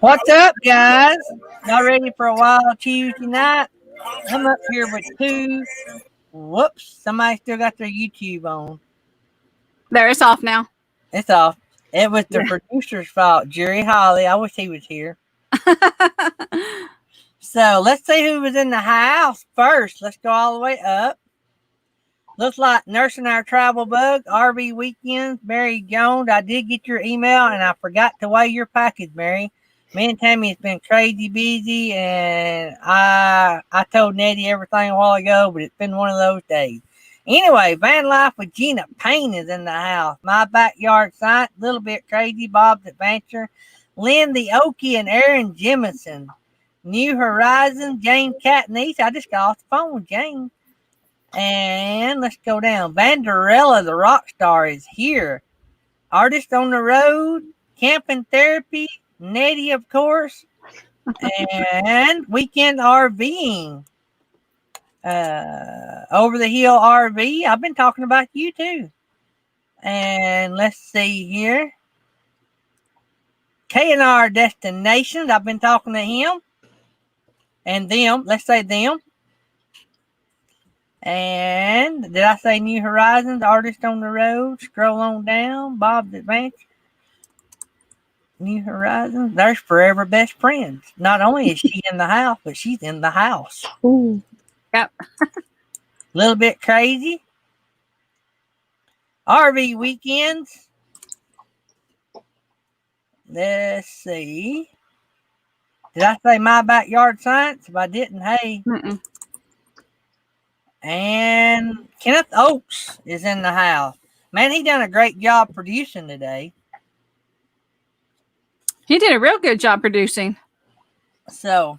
What's up, guys? Y'all ready for a wild Tuesday night? I'm up here with two. Whoops, somebody still got their YouTube on. There, it's off now. It's off. It was the producer's fault, Jerry Holly. I wish he was here. So let's see who was in the house first. Let's go all the way up. Looks like Nursing Our Travel Bug, RV Weekends, Mary Jones. I did get your email and I forgot to weigh your package, Mary. Me and Tammy has been crazy busy, and I told Nettie everything a while ago, but it's been one of those days. Anyway, Van Life with Gina Payne is in the house. My Backyard Science, Little Bit Crazy, Bob's Adventure, Lynn the Okie, and Aaron Jemison. New Horizons, James Catniece. I just got off the phone with James. And let's go down. Vanderella, the rock star, is here. Artist on the Road, Camping Therapy, Nettie, of course, and Weekend RVing. Over the Hill RV. I've been talking about you too. And let's see here. K&R Destinations. I've been talking to him. And them. Let's say them. And did I say New Horizons? Artist on the Road. Scroll on down. Bob's Adventure. New Horizons. There's Furever Best Friends. Not only is she in the house, but she's in the house. Ooh. Yep. Little Bit Crazy. RV Weekends. Let's see. Did I say My Backyard Science? If I didn't, hey. Mm-mm. And Kenneth Oakes is in the house. Man, he done a great job producing today. He did a real good job producing. So,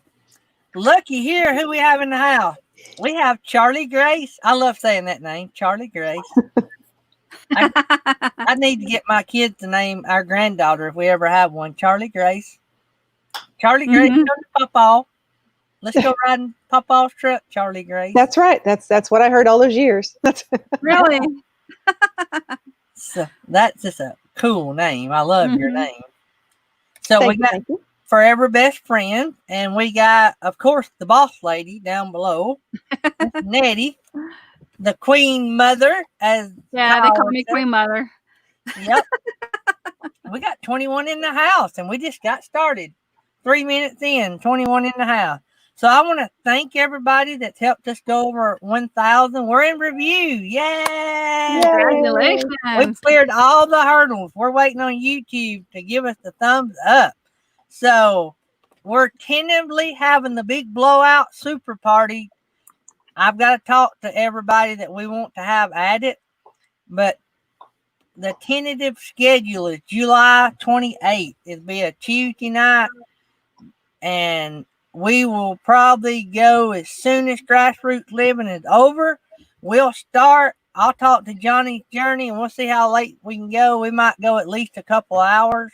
looky here who we have in the house. We have Charlie Grace. I love saying that name, Charlie Grace. I need to get my kids to name our granddaughter, if we ever have one, Charlie Grace. Charlie Grace, go to Pawpaw. Let's go riding Pawpaw's truck, Charlie Grace. That's right. That's what I heard all those years. Really? So that's just a cool name. I love your name. So Thank we got Forever Best Friend, and we got, of course, the boss lady down below, Nettie, the Queen Mother, as They call me Queen Mother. Yep. We got 21 in the house, and we just got started. 3 minutes in, 21 in the house. So I want to thank everybody that's helped us go over 1,000. We're in review. Yay! Congratulations. We've cleared all the hurdles. We're waiting on YouTube to give us the thumbs up. So we're tentatively having the big blowout super party. I've got to talk to everybody that we want to have at it. But the tentative schedule is July 28th. It'll be a Tuesday night. And we will probably go as soon as Grassroots Living is over. We'll start. I'll talk to Johnny's Journey and we'll see how late we can go. We might go at least a couple hours.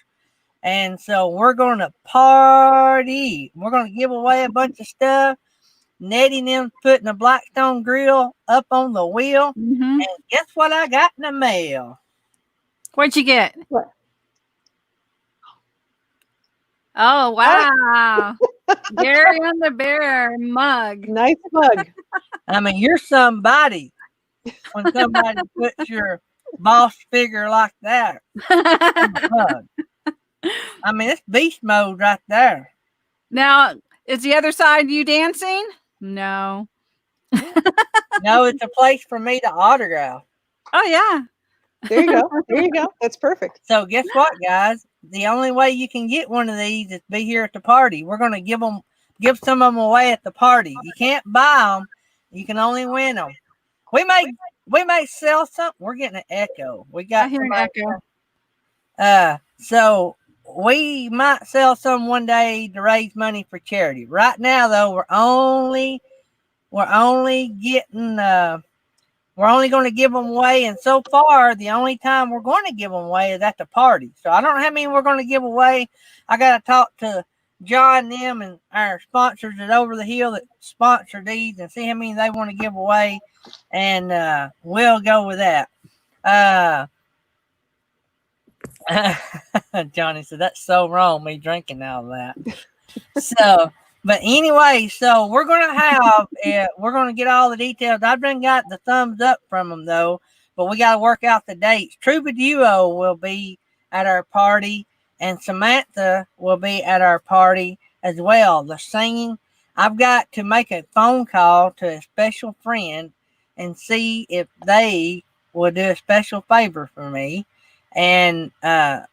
And so we're going to party. We're going to give away a bunch of stuff. Nettie and them putting a Blackstone grill up on the wheel. And guess what I got in the mail? What'd you get? What? Oh, wow. Gary and the Bear mug. Nice mug. I mean, you're somebody when somebody puts your boss figure like that. I mean, it's beast mode right there. Now, is the other side you dancing? No. No, it's a place for me to autograph. Oh, yeah. There you go. There you go. That's perfect. So guess what, guys? The only way you can get one of these is be here at the party. We're going to give some of them away at the party. You can't buy them. You can only win them. We may sell some. We're getting an echo. We got I hear an echo. So we might sell some one day to raise money for charity. Right now, though, we're only going to give them away, and so far, the only time we're going to give them away is at the party. So I don't know how many we're going to give away. I got to talk to John, them, and our sponsors at Over the Hill that sponsor these and see how many they want to give away, and we'll go with that. Johnny said, that's so wrong, me drinking all that. So, but anyway, so we're going to have, we're going to get all the details. I've been got the thumbs up from them, though, but we got to work out the dates. Truba Duo will be at our party, and Samantha will be at our party as well. The singing, I've got to make a phone call to a special friend and see if they will do a special favor for me. And I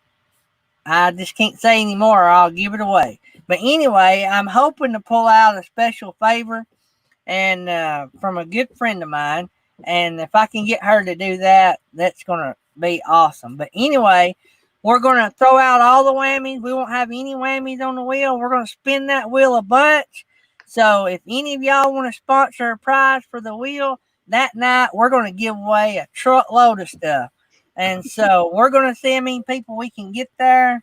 just can't say anymore or I'll give it away. But anyway, I'm hoping to pull out a special favor and from a good friend of mine. And if I can get her to do that, that's going to be awesome. But anyway, we're going to throw out all the whammies. We won't have any whammies on the wheel. We're going to spin that wheel a bunch. So if any of y'all want to sponsor a prize for the wheel, that night we're going to give away a truckload of stuff. And so we're going to see how many people we can get there.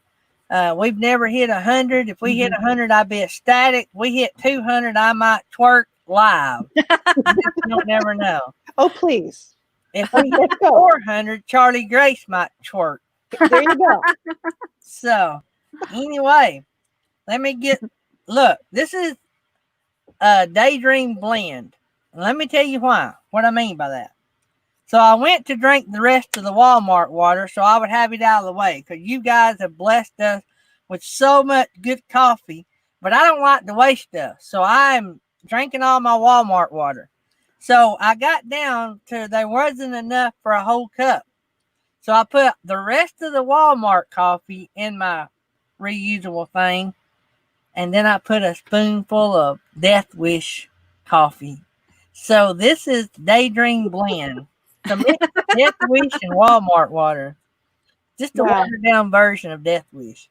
We've never hit 100. If we hit 100, I'd be ecstatic. We hit 200, I might twerk live. You don't never know. Oh, please. If we hit 400, Charlie Grace might twerk. There you go. So, anyway, let me look, this is a Daydream blend. Let me tell you what I mean by that. So I went to drink the rest of the Walmart water so I would have it out of the way because you guys have blessed us with so much good coffee, but I don't like to waste stuff. So I'm drinking all my Walmart water. So I got down to there wasn't enough for a whole cup. So I put the rest of the Walmart coffee in my reusable thing, and then I put a spoonful of Death Wish coffee. So this is Daydream blend. So Death Wish and Walmart water. Just a watered down version of Death Wish.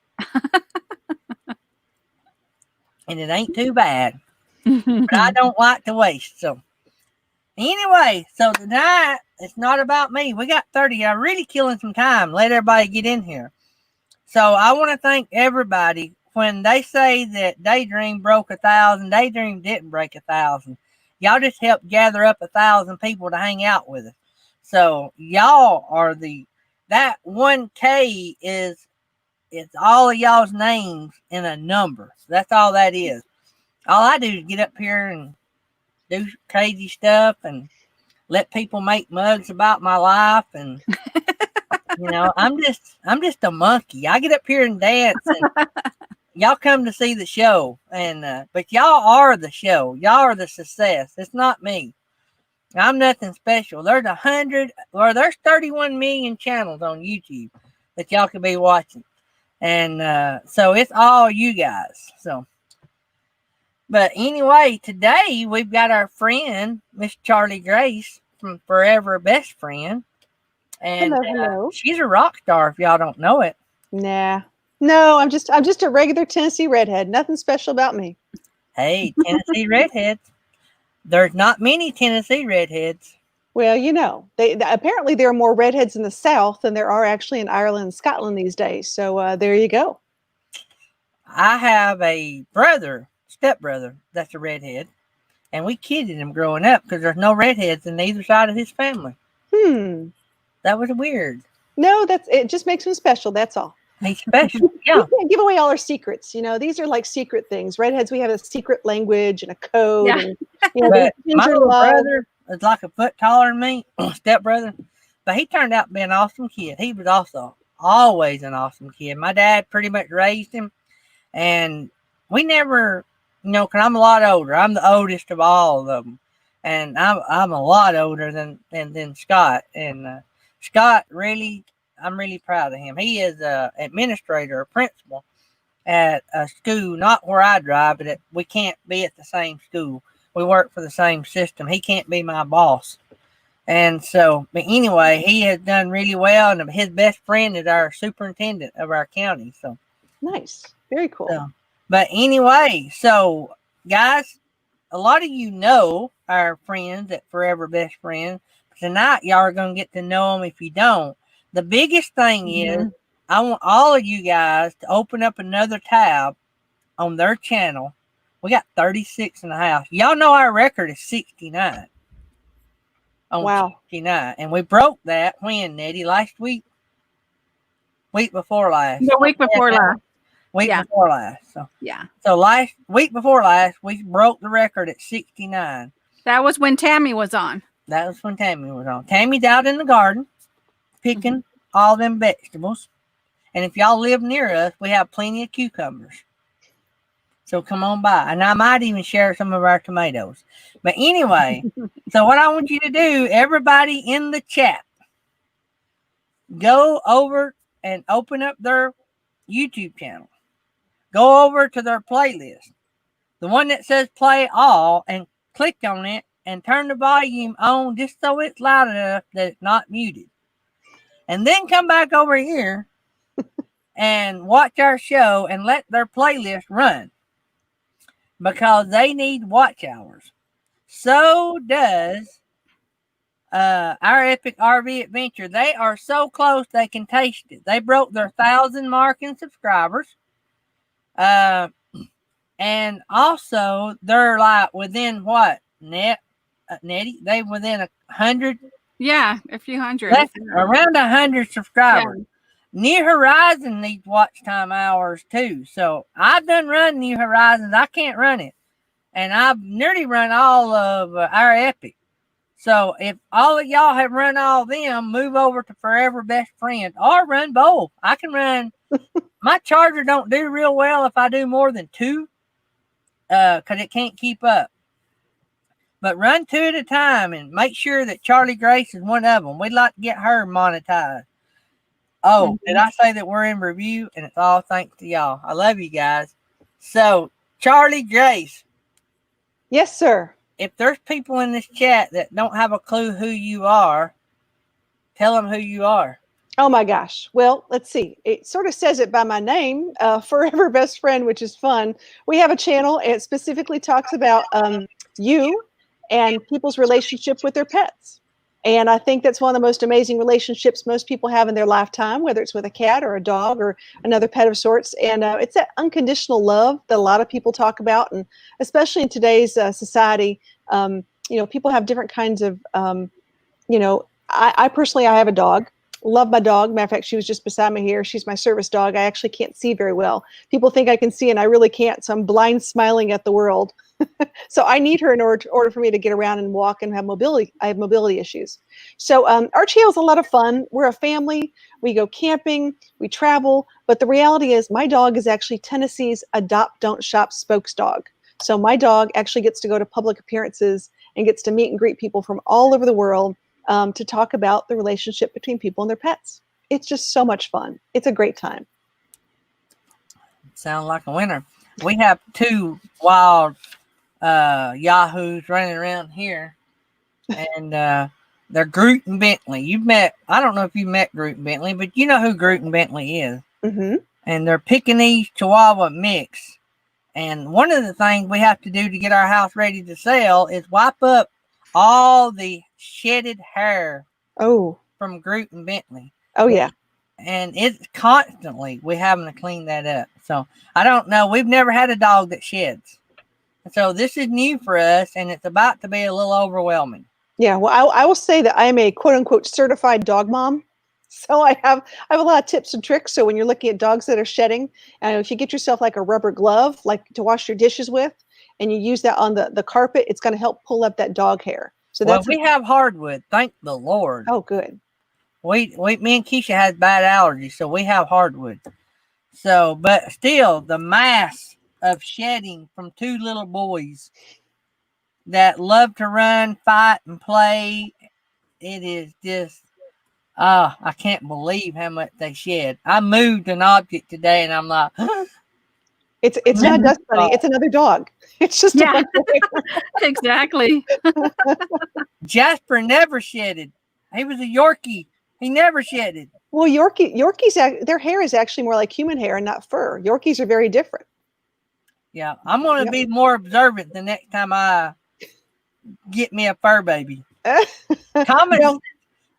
And it ain't too bad. But I don't like to waste. So anyway, so tonight it's not about me. We got 30. I'm really killing some time. Let everybody get in here. So I want to thank everybody. When they say that Daydream broke 1,000, Daydream didn't break 1,000. Y'all just helped gather up 1,000 people to hang out with us. So y'all are that 1K is it's all of y'all's names in a number. That's all that is. All I do is get up here and do crazy stuff and let people make mugs about my life. And I'm just a monkey. I get up here and dance and y'all come to see the show. And but y'all are the show. Y'all are the success. It's not me. I'm nothing special. There's 31 million channels on YouTube that y'all could be watching. And so it's all you guys. So, but anyway, today we've got our friend, Miss Charlie Grace from Furever Best Friend. And hello. She's a rock star if y'all don't know it. Nah. No, I'm just a regular Tennessee redhead. Nothing special about me. Hey, Tennessee redheads. There's not many Tennessee redheads. Well, they apparently there are more redheads in the South than there are actually in Ireland and Scotland these days. So there you go. I have a stepbrother, that's a redhead. And we kidded him growing up because there's no redheads in either side of his family. That was weird. No, it just makes him special. That's all. He's special. Yeah. We can't give away all our secrets. These are like secret things. Redheads, we have a secret language and a code. Yeah. And, but my little brother is like a foot taller than me, stepbrother. But he turned out to be an awesome kid. He was also always an awesome kid. My dad pretty much raised him. And we never, because I'm a lot older. I'm the oldest of all of them. And I'm a lot older than Scott. And Scott really, I'm really proud of him. He is an administrator, a principal at a school, not where I drive, but we can't be at the same school. We work for the same system. He can't be my boss. And so, but anyway, he has done really well. And his best friend is our superintendent of our county. So nice. Very cool. So, but anyway, so guys, a lot of you know our friends at Furever Best Friends. Tonight, y'all are going to get to know them if you don't. The biggest thing is I want all of you guys to open up another tab on their channel. We got 36 in the house. Y'all know our record is 69. Wow. 69. And we broke that when, Nettie? Last week? week before last. The week before last. Week Yeah. before last. So Yeah. So week before last, we broke the record at 69. That was when Tammy was on. That was when Tammy was on. Tammy's out in the garden picking all them vegetables. And if y'all live near us, we have plenty of cucumbers. So come on by. And I might even share some of our tomatoes. But anyway, so what I want you to do, everybody in the chat, go over and open up their YouTube channel. Go over to their playlist, the one that says play all, and click on it and turn the volume on just so it's loud enough that it's not muted. And then come back over here and watch our show and let their playlist run because they need watch hours. So does our epic RV adventure. They are so close they can taste it. They broke their 1,000 mark in subscribers. And also they're like within what, Nettie? They within 100. Yeah, a few hundred. Around 100 subscribers. Yeah. New Horizon needs watch time hours too. So I've done run New Horizons. I can't run it. And I've nearly run all of our epic. So if all of y'all have run all of them, move over to Furever Best Friend or run both. I can run. My charger don't do real well if I do more than 2 because it can't keep up. But run 2 at a time and make sure that Charlie Grace is one of them. We'd like to get her monetized. Oh, did I say that we're in review? And it's all thanks to y'all. I love you guys. So, Charlie Grace. Yes, sir. If there's people in this chat that don't have a clue who you are, tell them who you are. Oh my gosh. Well, let's see. It sort of says it by my name, Furever Best Friend, which is fun. We have a channel. It specifically talks about you and people's relationship with their pets. And I think that's one of the most amazing relationships most people have in their lifetime, whether it's with a cat or a dog or another pet of sorts. And it's that unconditional love that a lot of people talk about. And especially in today's society, people have different kinds of, I personally, I have a dog. Love my dog. Matter of fact, she was just beside me here. She's my service dog. I actually can't see very well. People think I can see and I really can't. So I'm blind smiling at the world. So I need her in order for me to get around and walk and have mobility. I have mobility issues. So our channel is a lot of fun. We're a family. We go camping. We travel. But the reality is my dog is actually Tennessee's Adopt Don't Shop spokes dog. So my dog actually gets to go to public appearances and gets to meet and greet people from all over the world to talk about the relationship between people and their pets. It's just so much fun. It's a great time. Sound like a winner. We have 2 wild yahoos running around here, and they're Groot and Bentley. I don't know if you met Groot and Bentley, but you know who Groot and Bentley is. Mm-hmm. And they're Pekingese Chihuahua mix. And one of the things we have to do to get our house ready to sell is wipe up all the shedded hair from Groot and Bentley. Oh, yeah. And it's constantly we're having to clean that up. So I don't know. We've never had a dog that sheds. So this is new for us, and it's about to be a little overwhelming. Yeah, well, I will say that I am a quote-unquote certified dog mom. So I have a lot of tips and tricks. So when you're looking at dogs that are shedding, if you get yourself like a rubber glove, like to wash your dishes with, and you use that on the carpet, it's going to help pull up that dog hair. So we have hardwood. Thank the Lord. Oh, good. Me and Keisha had bad allergies, so we have hardwood. So, but still, the mass of shedding from 2 little boys that love to run, fight, and play, it is just, I can't believe how much they shed. I moved an object today, and I'm like, it's not a dust bunny. It's another dog. It's just a exactly. Jasper never shedded. He was a Yorkie. He never shedded. Well, Yorkies, their hair is actually more like human hair and not fur. Yorkies are very different. Yeah, I'm going to be more observant the next time I get me a fur baby. Common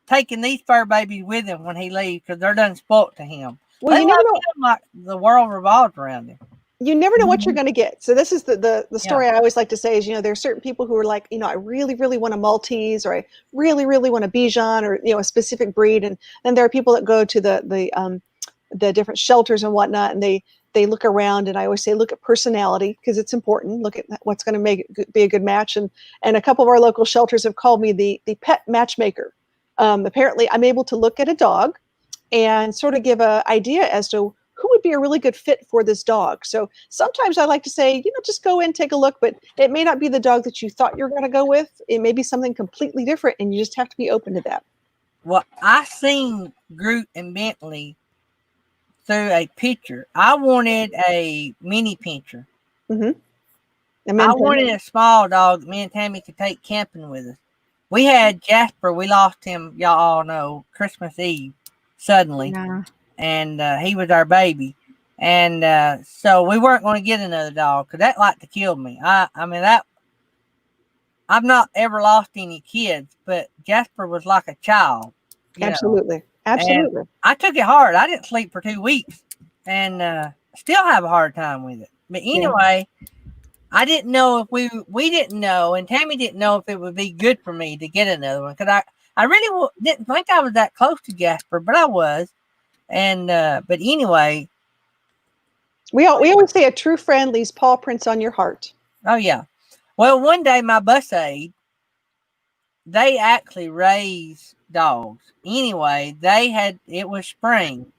taking these fur babies with him when he leaves because they're done spoilt to him. Well, they love him like the world revolves around him. You never know what you're going to get. So this is the story I always like to say is, there are certain people who are like, I really, really want a Maltese, or I really, really want a Bichon, or, a specific breed. And then there are people that go to the the different shelters and whatnot, and they look around, and I always say, look at personality, because it's important. Look at what's going to make it be a good match. And a couple of our local shelters have called me the pet matchmaker. Apparently, I'm able to look at a dog and sort of give an idea as to who would be a really good fit for this dog. So sometimes I like to say, just go in, take a look, but it may not be the dog that you thought you were going to go with. It may be something completely different, and you just have to be open to that. Well, I seen Groot and Bentley through a picture. I wanted a mini pincher. Mm-hmm. I wanted a small dog that me and Tammy could take camping with us. We had Jasper. We lost him, y'all all know, Christmas Eve suddenly. Yeah. And he was our baby. And so we weren't going to get another dog because that like to kill me. I mean, I've not ever lost any kids, but Jasper was like a child. Absolutely. Absolutely. And I took it hard. I didn't sleep for 2 weeks and still have a hard time with it. But anyway, I didn't know if we didn't know, and Tammy didn't know if it would be good for me to get another one because I really didn't think I was that close to Jasper, but I was. And but anyway, we always say a true friend leaves paw prints on your heart. Oh yeah. Well, one day my bus aide, they actually raise dogs. Anyway, it was spring,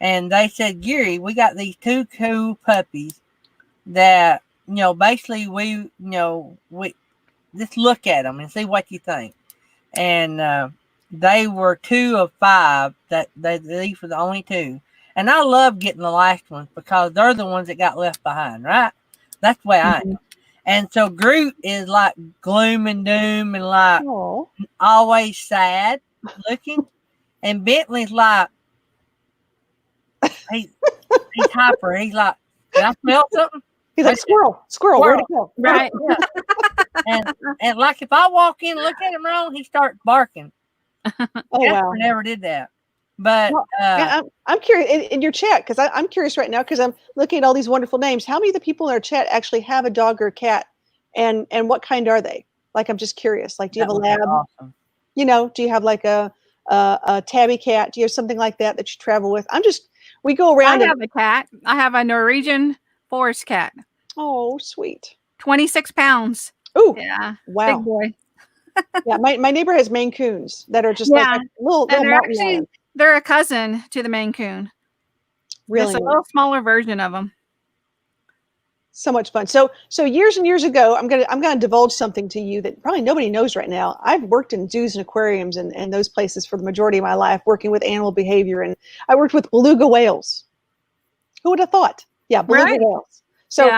and they said, Gary, we got these 2 cool puppies that basically we just look at them and see what you think. And they were 2 of 5. These were the only 2. And I love getting the last ones because they're the ones that got left behind, right? That's the way I am. And so Groot is like gloom and doom and like always sad looking. And Bentley's like, he's hyper. He's like, can I smell something? He's like, squirrel, where'd it go? Right. Yeah. and like if I walk in and look at him wrong, he starts barking. Jasper never did that. But I'm curious in your chat, because I'm curious right now because I'm looking at all these wonderful names. How many of the people in our chat actually have a dog or a cat, and what kind are they? Like, I'm just curious. Like, do you have a lab? Awesome. Do you have like a tabby cat? Do you have something like that you travel with? We go around. I have a cat. I have a Norwegian forest cat. Oh, sweet. 26 pounds. Oh, yeah. Wow. Big boy. Yeah, my neighbor has Maine Coons that are just like a little mountain lion. They're a cousin to the Maine Coon. Really? Just a little smaller version of them. So much fun. So years and years ago, I'm gonna divulge something to you that probably nobody knows right now. I've worked in zoos and aquariums and those places for the majority of my life, working with animal behavior, and I worked with beluga whales. Who would have thought? Yeah, beluga whales. So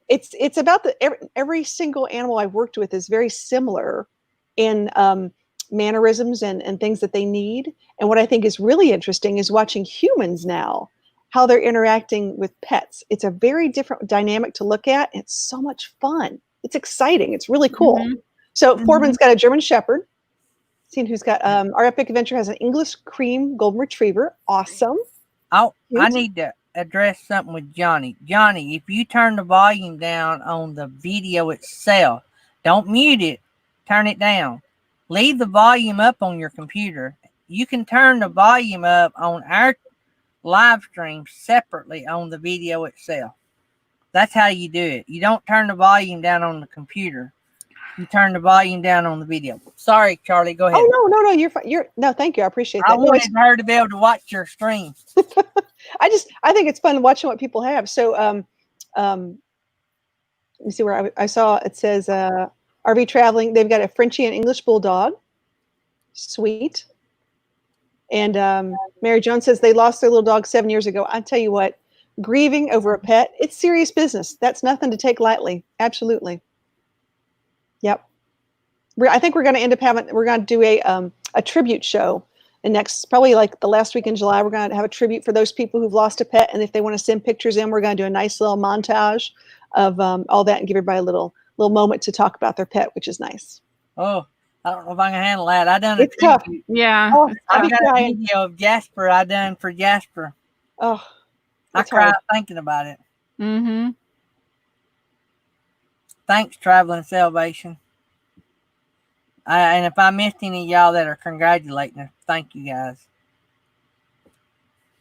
it's about every single animal I've worked with is very similar in mannerisms and things that they need. And what I think is really interesting is watching humans now, how they're interacting with pets. It's a very different dynamic to look at. It's so much fun. It's exciting. It's really cool. So Foreman's got a German Shepherd. Seen who's got our Epic Adventure has an English Cream Golden Retriever. Awesome. I need to address something with Johnny. Johnny, if you turn the volume down on the video itself, don't mute it, turn it down. Leave the volume up on your computer. You can turn the volume up on our live stream separately on the video itself. That's how you do it. You don't turn the volume down on the computer. You turn the volume down on the video. Sorry, Charlie, go ahead. Oh no, you're fine. No, thank you. I appreciate that. I wanted her to be able to watch your stream. I think it's fun watching what people have. So let me see where I saw it says RV traveling. They've got a Frenchie and English Bulldog. Sweet. And Mary Jones says they lost their little dog 7 years ago. I tell you what, grieving over a pet, it's serious business. That's nothing to take lightly. Absolutely. Yep. I think we're going to end up we're going to do a tribute show. And next, probably like the last week in July, we're going to have a tribute for those people who've lost a pet. And if they want to send pictures in, we're going to do a nice little montage of all that and give everybody a little moment to talk about their pet, which is nice. Oh, I don't know if I can handle that. I done a It's tough. tribute. Yeah. Oh, I've got a video of Jasper I done for Jasper. Oh, I cried thinking about it. Mm-hmm. Thanks, Traveling Salvation. And if I missed any of y'all that are congratulating us, thank you guys.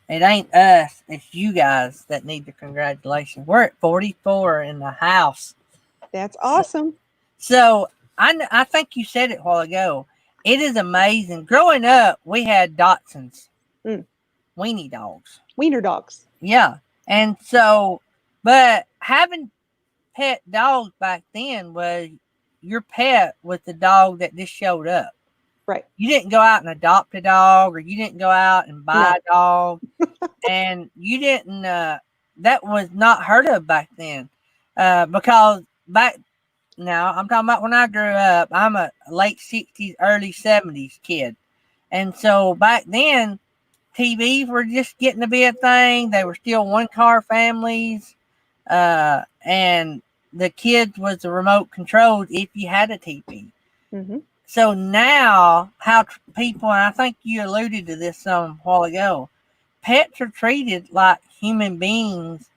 It ain't us. It's you guys that need the congratulations. We're at 44 in the house. That's awesome. So I think you said it a while ago. It is amazing. Growing up, we had Dachshunds, weenie dogs. Wiener dogs. Yeah. And so, but having pet dogs back then was your pet was the dog that just showed up. Right. You didn't go out and adopt a dog, or you didn't go out and buy a dog. And you didn't, that was not heard of back then. Because back now, I'm talking about when I grew up, I'm a late 60s, early 70s kid. And so back then, TVs were just getting to be a thing. They were still one car families. And the kids was the remote controlled if you had a TV. Mm-hmm. So now, how people, and I think you alluded to this some while ago, pets are treated like human beings,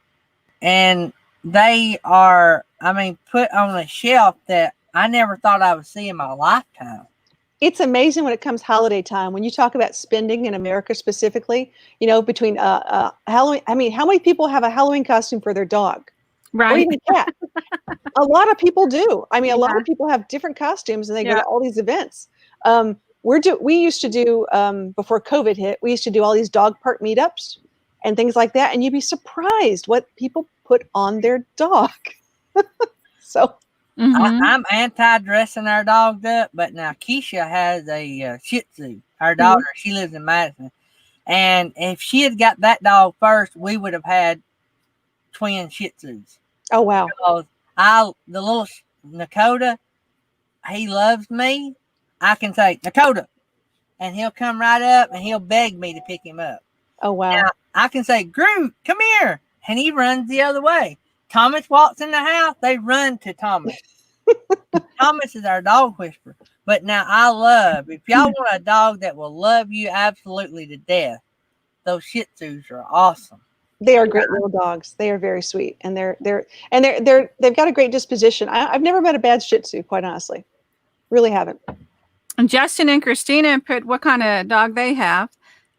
and they are, put on a shelf that I never thought I would see in my lifetime. It's amazing when it comes holiday time, when you talk about spending in America specifically, between Halloween. I mean, how many people have a Halloween costume for their dog? Right. Or even cat? A lot of people do. I mean, a lot of people have different costumes and they go to all these events. We used to do, before COVID hit, we used to do all these dog park meetups and things like that. And you'd be surprised what people put on their dog. So I'm anti-dressing our dogs up, but now Keisha has a Shih Tzu. Our daughter, she lives in Madison. And if she had got that dog first, we would have had twin Shih Tzus. Oh, wow. Because the little Nakota, he loves me. I can say, Nakota, and he'll come right up and he'll beg me to pick him up. Oh, wow. Now, I can say, Groot, come here. And he runs the other way. Thomas walks in the house, they run to Thomas. Thomas is our dog whisperer. But now if y'all want a dog that will love you absolutely to death, those Shih Tzus are awesome. They are great little dogs. They are very sweet, and they've got a great disposition. I've never met a bad Shih Tzu, quite honestly. Really haven't. And Justin and Christina put what kind of dog they have.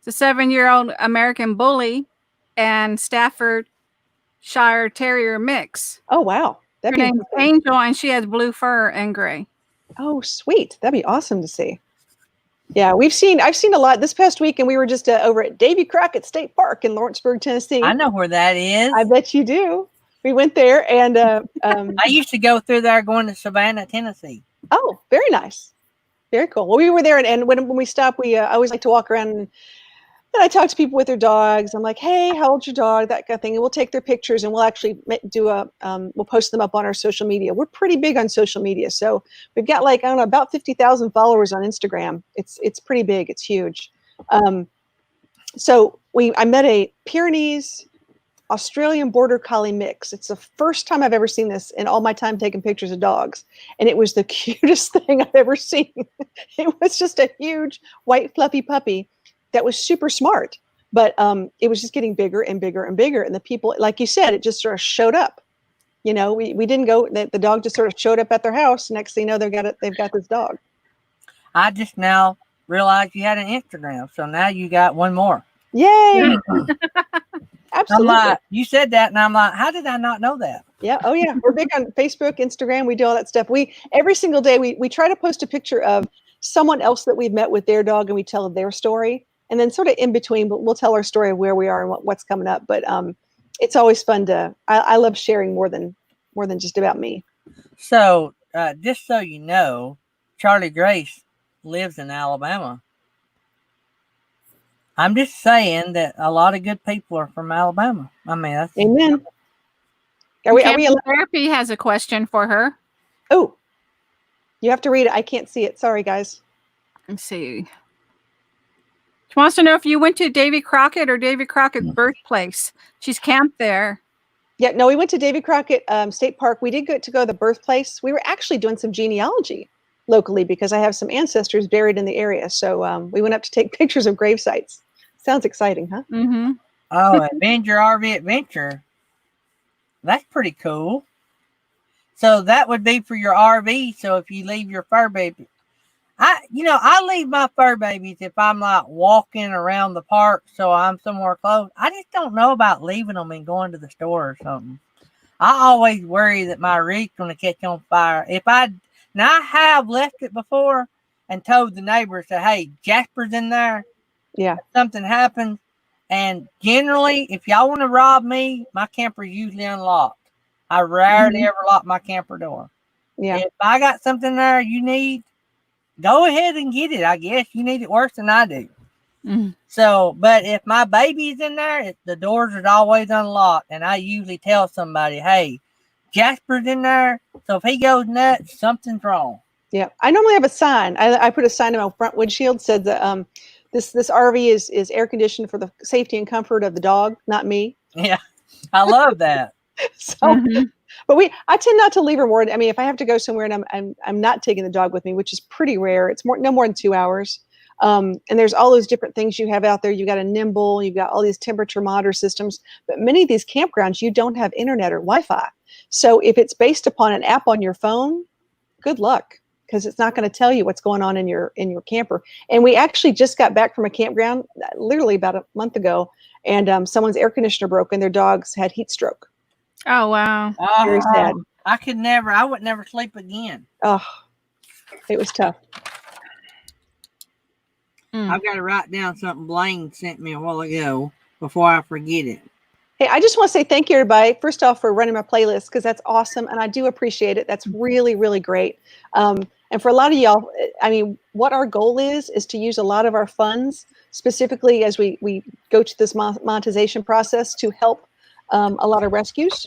It's a 7-year-old American Bully and Staffordshire Terrier mix. Oh, wow. Her name's Angel, and she has blue fur and gray. Oh, sweet. That'd be awesome to see. Yeah, I've seen a lot this past week, and we were just over at Davy Crockett State Park in Lawrenceburg, Tennessee. I know where that is. I bet you do. We went there, and I used to go through there going to Savannah, Tennessee. Oh, very nice. Very cool. Well, we were there, and when we stop, I always like to walk around, and I talk to people with their dogs. I'm like, hey, how old's your dog? That kind of thing. And we'll take their pictures, and we'll actually do we'll post them up on our social media. We're pretty big on social media. So we've got about 50,000 followers on Instagram. It's pretty big. It's huge. So I met a Pyrenees Australian Border Collie mix. It's the first time I've ever seen this in all my time taking pictures of dogs. And it was the cutest thing I've ever seen. It was just a huge white fluffy puppy that was super smart, but it was just getting bigger and bigger and bigger. And the people, like you said, it just sort of showed up. We didn't go, the dog just sort of showed up at their house. Next thing you know, they've got this dog. I just now realized you had an Instagram. So now you got one more. Yay. Absolutely. I'm like, you said that, and I'm like, how did I not know that? Yeah. Oh, yeah. We're big on Facebook, Instagram. We do all that stuff. Every single day, we try to post a picture of someone else that we've met with their dog, and we tell their story. And then sort of in between, we'll tell our story of where we are and what's coming up. But it's always fun I love sharing more than just about me. So just so you know, Charlie Grace lives in Alabama. I'm just saying that a lot of good people are from Alabama. I mean, that's Amen. Therapy has a question for her. Oh, you have to read it. I can't see it. Sorry, guys. Let's see. She wants to know if you went to Davy Crockett or Davy Crockett's birthplace. She's camped there. Yeah, no, we went to Davy Crockett State Park. We did get to go to the birthplace. We were actually doing some genealogy locally because I have some ancestors buried in the area. So we went up to take pictures of grave sites. Sounds exciting, huh? Mm-hmm. Oh, Avenger RV Adventure. That's pretty cool. So that would be for your RV. So if you leave your fur baby, I leave my fur babies if I'm like walking around the park, so I'm somewhere close. I just don't know about leaving them and going to the store or something. I always worry that my rig's going to catch on fire. Now I have left it before and told the neighbors that, hey, Jasper's in there. Yeah. If something happens. And generally, if y'all want to rob me, my camper is usually unlocked. I rarely ever lock my camper door. Yeah. If I got something there you need, go ahead and get it. I guess you need it worse than I do. Mm. So, but if my baby's in there, the doors are always unlocked, and I usually tell somebody, "Hey, Jasper's in there." So if he goes nuts, something's wrong. Yeah, I normally have a sign. I put a sign in my front windshield said that this RV is air conditioned for the safety and comfort of the dog, not me. Yeah, I love that. So, Mhm. but I tend not to leave her more. I mean, if I have to go somewhere and I'm not taking the dog with me, which is pretty rare, it's no more than 2 hours. And there's all those different things you have out there. You got a Nimble, you've got all these temperature monitor systems, but many of these campgrounds you don't have internet or Wi-Fi. So if it's based upon an app on your phone, good luck, because it's not going to tell you what's going on in your camper. And we actually just got back from a campground literally about a month ago, and someone's air conditioner broke and their dogs had heat stroke. Oh, wow. Very sad. I would never sleep again. Oh, it was tough. I've got to write down something Blaine sent me a while ago before I forget it. Hey, I just want to say thank you, everybody, first off, for running my playlist, because that's awesome, and I do appreciate it. That's really, really great. And for a lot of y'all, I mean, what our goal is to use a lot of our funds, specifically as we go to this monetization process, to help a lot of rescues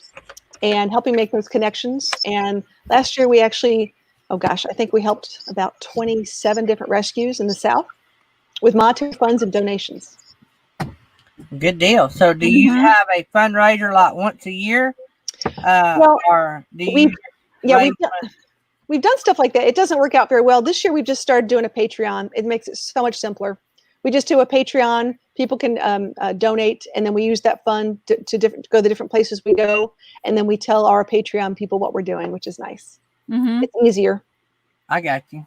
and helping make those connections. And last year we actually, I think we helped about 27 different rescues in the South with monetary funds and donations. Good deal. So do you have a fundraiser like once a year? Well, or do you we've done stuff like that. It doesn't work out very well. This year we've just started doing a Patreon. It makes it so much simpler. We just do a Patreon. People can donate, and then we use that fund to go the different places we go, and then we tell our Patreon people what we're doing, which is nice. It's easier. I got you.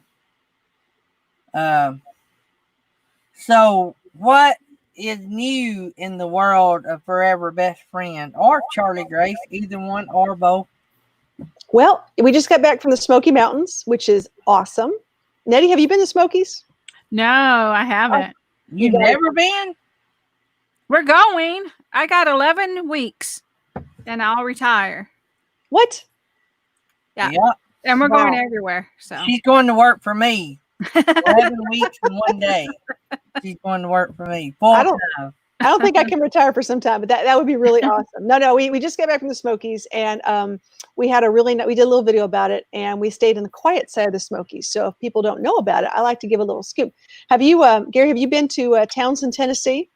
So what is new in the world of Furever Best Friend or Charlie Grace, either one or both? Well, we just got back from the Smoky Mountains, which is awesome. Nettie, have you been to Smokies? No, I haven't. You've never been? We're going. I got 11 weeks and I'll retire. What? Yeah. Yep. And we're going everywhere. So she's going to work for me. 11 weeks and 1 day. She's going to work for me. I don't think I can retire for some time, but that would be really awesome. No, we just got back from the Smokies, and we had we did a little video about it, and we stayed in the quiet side of the Smokies. So if people don't know about it, I like to give a little scoop. Have you, Gary, have you been to Townsend, Tennessee?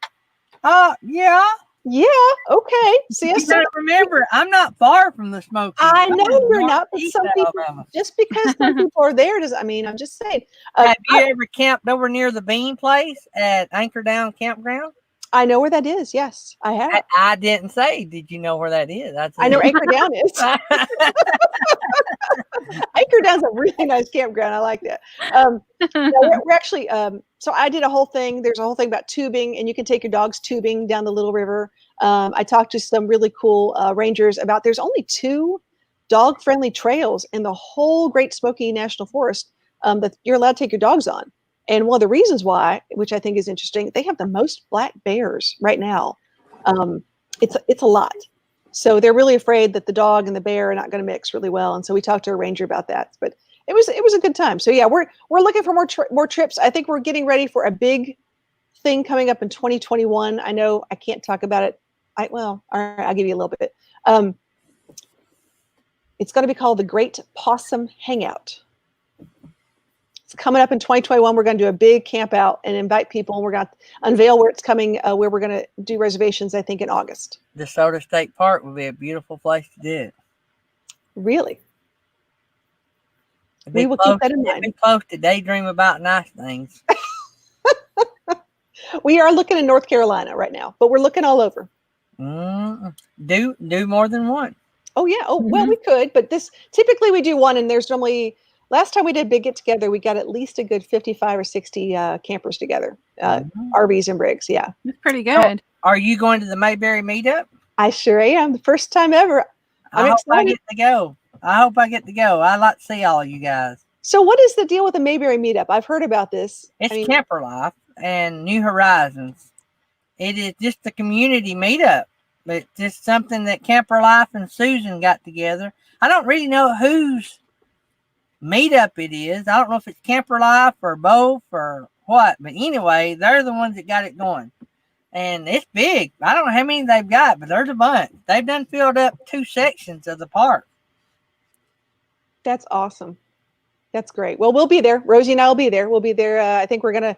Yeah. Yeah. Okay. See, you gotta remember, I'm not far from the Smokies. I know you're not, but some people, just because some people are there, I'm just saying. Have you ever camped over near the Bean Place at Anchor Down Campground? I know where that is. Yes, I have. I didn't say, did you know where that is? I know Anchor Down is. Anchor Down's a really nice campground. I like that. We're actually, so I did a whole thing. There's a whole thing about tubing, and you can take your dogs tubing down the Little River. I talked to some really cool rangers about there's only 2 dog-friendly trails in the whole Great Smoky National Forest that you're allowed to take your dogs on. And one of the reasons why, which I think is interesting, they have the most black bears right now. It's a lot. So they're really afraid that the dog and the bear are not going to mix really well. And so we talked to a ranger about that. But it was a good time. So yeah, we're looking for more trips. I think we're getting ready for a big thing coming up in 2021. I know I can't talk about it. All right, I'll give you a little bit. It's going to be called the Great Possum Hangout. It's coming up in 2021. We're going to do a big camp out and invite people, and we're going to unveil where it's coming, where we're going to do reservations, I think, in August. DeSoto State Park would be a beautiful place to do it. Really? We will keep that in mind. Be close to daydream about nice things. We are looking in North Carolina right now, but we're looking all over. Do more than one. Oh yeah. Oh well, we could, but typically we do one, and there's normally last time we did Big Get Together, we got at least a good 55 or 60 campers together, Mhm. RVs and rigs. Yeah. That's pretty good. Are you going to the Mayberry meetup? I sure am. The first time ever. I'm I hope I excited. get to go. I'd like to see all you guys. So what is the deal with the Mayberry meetup? I've heard about this. It's Camper Life and New Horizons. It is just a community meetup. It's just something that Camper Life and Susan got together. I don't really know whose meetup it is. I don't know if it's Camper Life or both or what. But anyway, they're the ones that got it going. And it's big. I don't know how many they've got, but there's a bunch. They've done filled up 2 sections of the park. That's awesome. That's great. Well, we'll be there. Rosie and I will be there. We'll be there. I think we're going to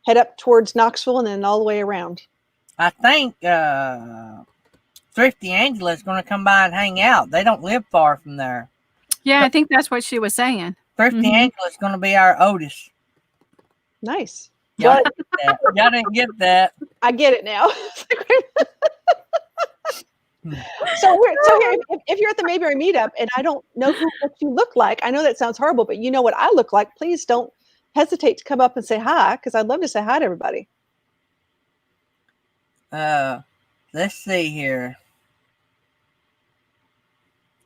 head up towards Knoxville and then all the way around. I think Thrifty Angela is going to come by and hang out. They don't live far from there. Yeah, I think that's what she was saying. Thrifty Angela is going to be our Otis. Nice. Y'all didn't get that. I get it now. So here, if you're at the Mayberry meetup and I don't know what you look like, I know that sounds horrible, but you know what I look like, please don't hesitate to come up and say hi, because I'd love to say hi to everybody. Let's see here.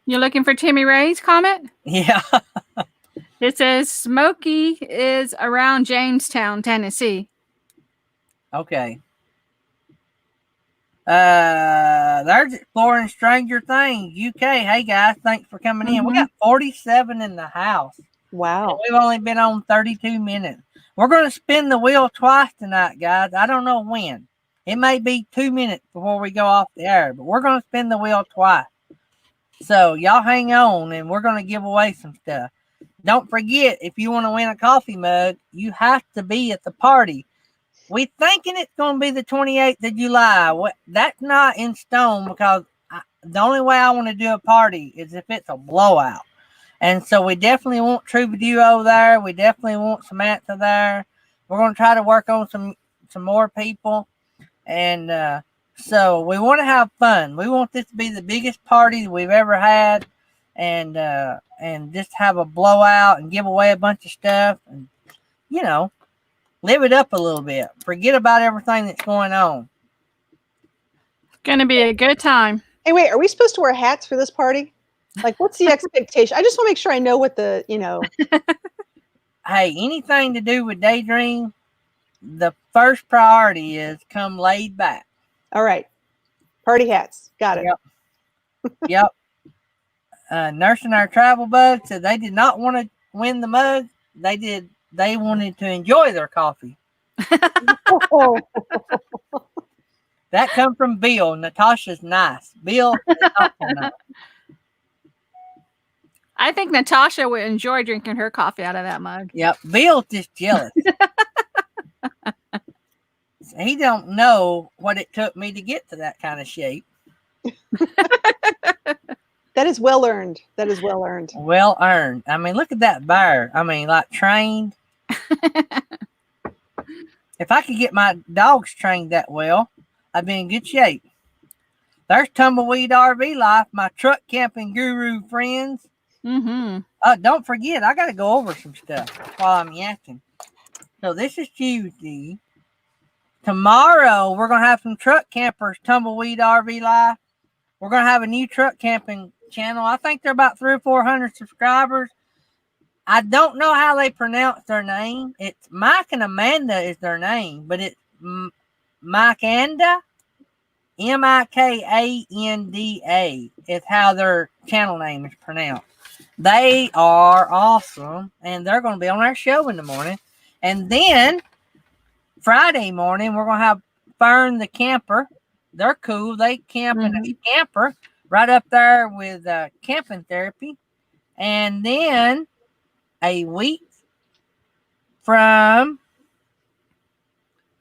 You looking for Timmy Ray's comment? Yeah. It says Smokey is around Jamestown, Tennessee. Okay. There's Exploring Stranger Things, UK. Hey guys, thanks for coming in. We got 47 in the house. Wow. And we've only been on 32 minutes. We're going to spin the wheel twice tonight, guys. I don't know when. It may be 2 minutes before we go off the air, but we're going to spin the wheel twice. So y'all hang on, and we're going to give away some stuff. Don't forget, if you want to win a coffee mug, you have to be at the party. We're thinking it's going to be the 28th of July. That's not in stone, because the only way I want to do a party is if it's a blowout. And so we definitely want Troubadour there. We definitely want Samantha there. We're going to try to work on some more people. And so we want to have fun. We want this to be the biggest party we've ever had. And just have a blowout and give away a bunch of stuff. And, you know, live it up a little bit. Forget about everything that's going on. It's going to be a good time. Hey, wait, are we supposed to wear hats for this party? Like, what's the expectation? I just want to make sure I know what the, Hey, anything to do with Daydream, the first priority is come laid back. All right. Party hats. Got it. Yep. Nursing Our Travel Bug said they did not want to win the mug. They wanted to enjoy their coffee. That come from Bill. Natasha's nice. Bill is not so nice. I think Natasha would enjoy drinking her coffee out of that mug. Yep. Bill's just jealous. He don't know what it took me to get to that kind of shape. That is well earned. That is well earned. Well earned. I mean, look at that bear. I mean, like trained. If I could get my dogs trained that well, I'd be in good shape. There's Tumbleweed RV Life, my truck camping guru friends. Don't forget, I got to go over some stuff while I'm yakking. So this is Tuesday. Tomorrow, we're going to have some truck campers, Tumbleweed RV Life. We're going to have a new truck camping channel. I think they're about 300 or 400 subscribers. I don't know how they pronounce their name. It's Mike and Amanda is their name, but it's Mikanda, Mikanda is how their channel name is pronounced. They are awesome, and they're going to be on our show in the morning. And then Friday morning, we're going to have Fern the Camper. They're cool. They camp in a camper right up there with camping therapy. And then a week from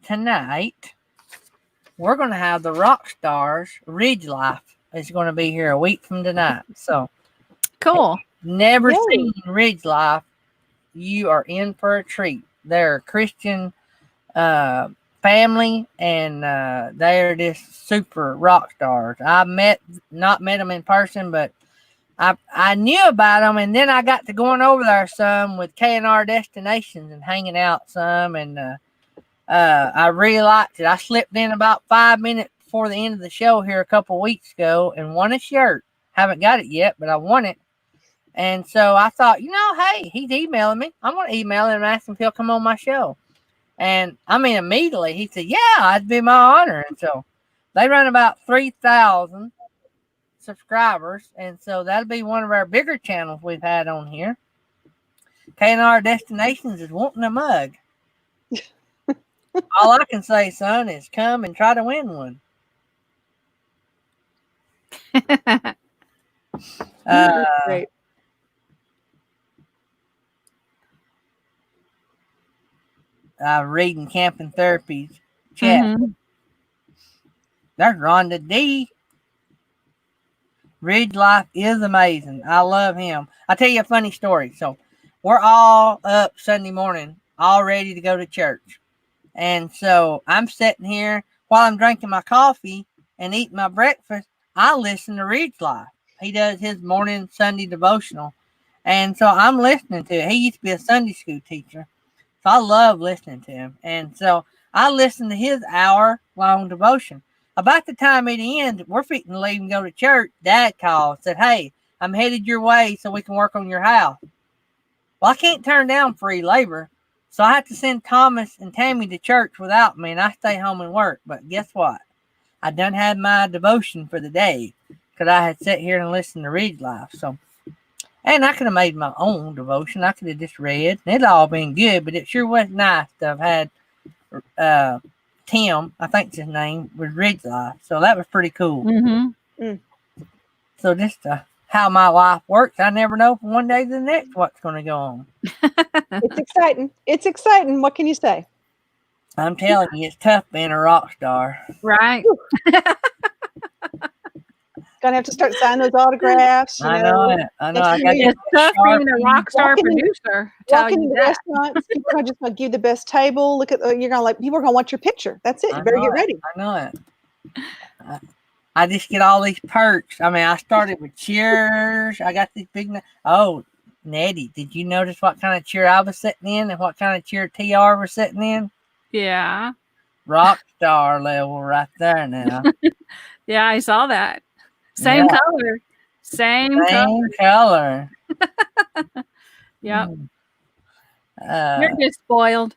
tonight, we're going to have the rock stars. Ridge Life is going to be here a week from tonight. So cool. Never seen Ridge Life. You are in for a treat. They're a Christian family, and they're just super rock stars. I not met them in person, but I knew about them, and then I got to going over there some with K&R Destinations and hanging out some, and I really liked it. I slipped in about 5 minutes before the end of the show here a couple weeks ago and won a shirt. Haven't got it yet, but I won it. And so I thought, hey, he's emailing me. I'm going to email him and ask him if he'll come on my show. And I mean, immediately he said, yeah, it'd be my honor. And so they run about 3,000 subscribers. And so that'll be one of our bigger channels we've had on here. K&R Destinations is wanting a mug. All I can say, son, is come and try to win one. Great. Reading Camping Therapies chat. Mm-hmm. There's Rhonda D. Ridge Life is amazing. I love him. I'll tell you a funny story. So we're all up Sunday morning, all ready to go to church. And so I'm sitting here while I'm drinking my coffee and eating my breakfast. I listen to Ridge Life. He does his morning Sunday devotional. And so I'm listening to it. He used to be a Sunday school teacher. So I love listening to him. And so I listened to his hour-long devotion. About the time it ends, we're fitting to leave and go to church. Dad called, said, hey, I'm headed your way so we can work on your house. Well, I can't turn down free labor. So I have to send Thomas and Tammy to church without me, and I stay home and work. But guess what? I done had my devotion for the day because I had sat here and listened to Ridge Life. So, and I could have made my own devotion. I could have just read. It'd all been good, but it sure was nice to have had Tim, I think's his name, was Ridge Life. So that was pretty cool. Mm-hmm. So just how my life works, I never know from one day to the next what's going to go on. It's exciting. It's exciting. What can you say? I'm telling you, it's tough being a rock star. Right. Gonna have to start signing those autographs. I know it. I know. I got It's tough being a rock star Walking in- producer. Tell Walking you into that. restaurants, people are just gonna give you the best table. Look at you're gonna people are gonna want your picture. That's it. You better get ready. I know it. I just get all these perks. I mean, I started with cheers. I got these big. Oh, Nettie, did you notice what kind of cheer I was sitting in and what kind of cheer TR was sitting in? Yeah. Rock star level right there now. Yeah, I saw that. Same color. Same color. Yep. You're just spoiled.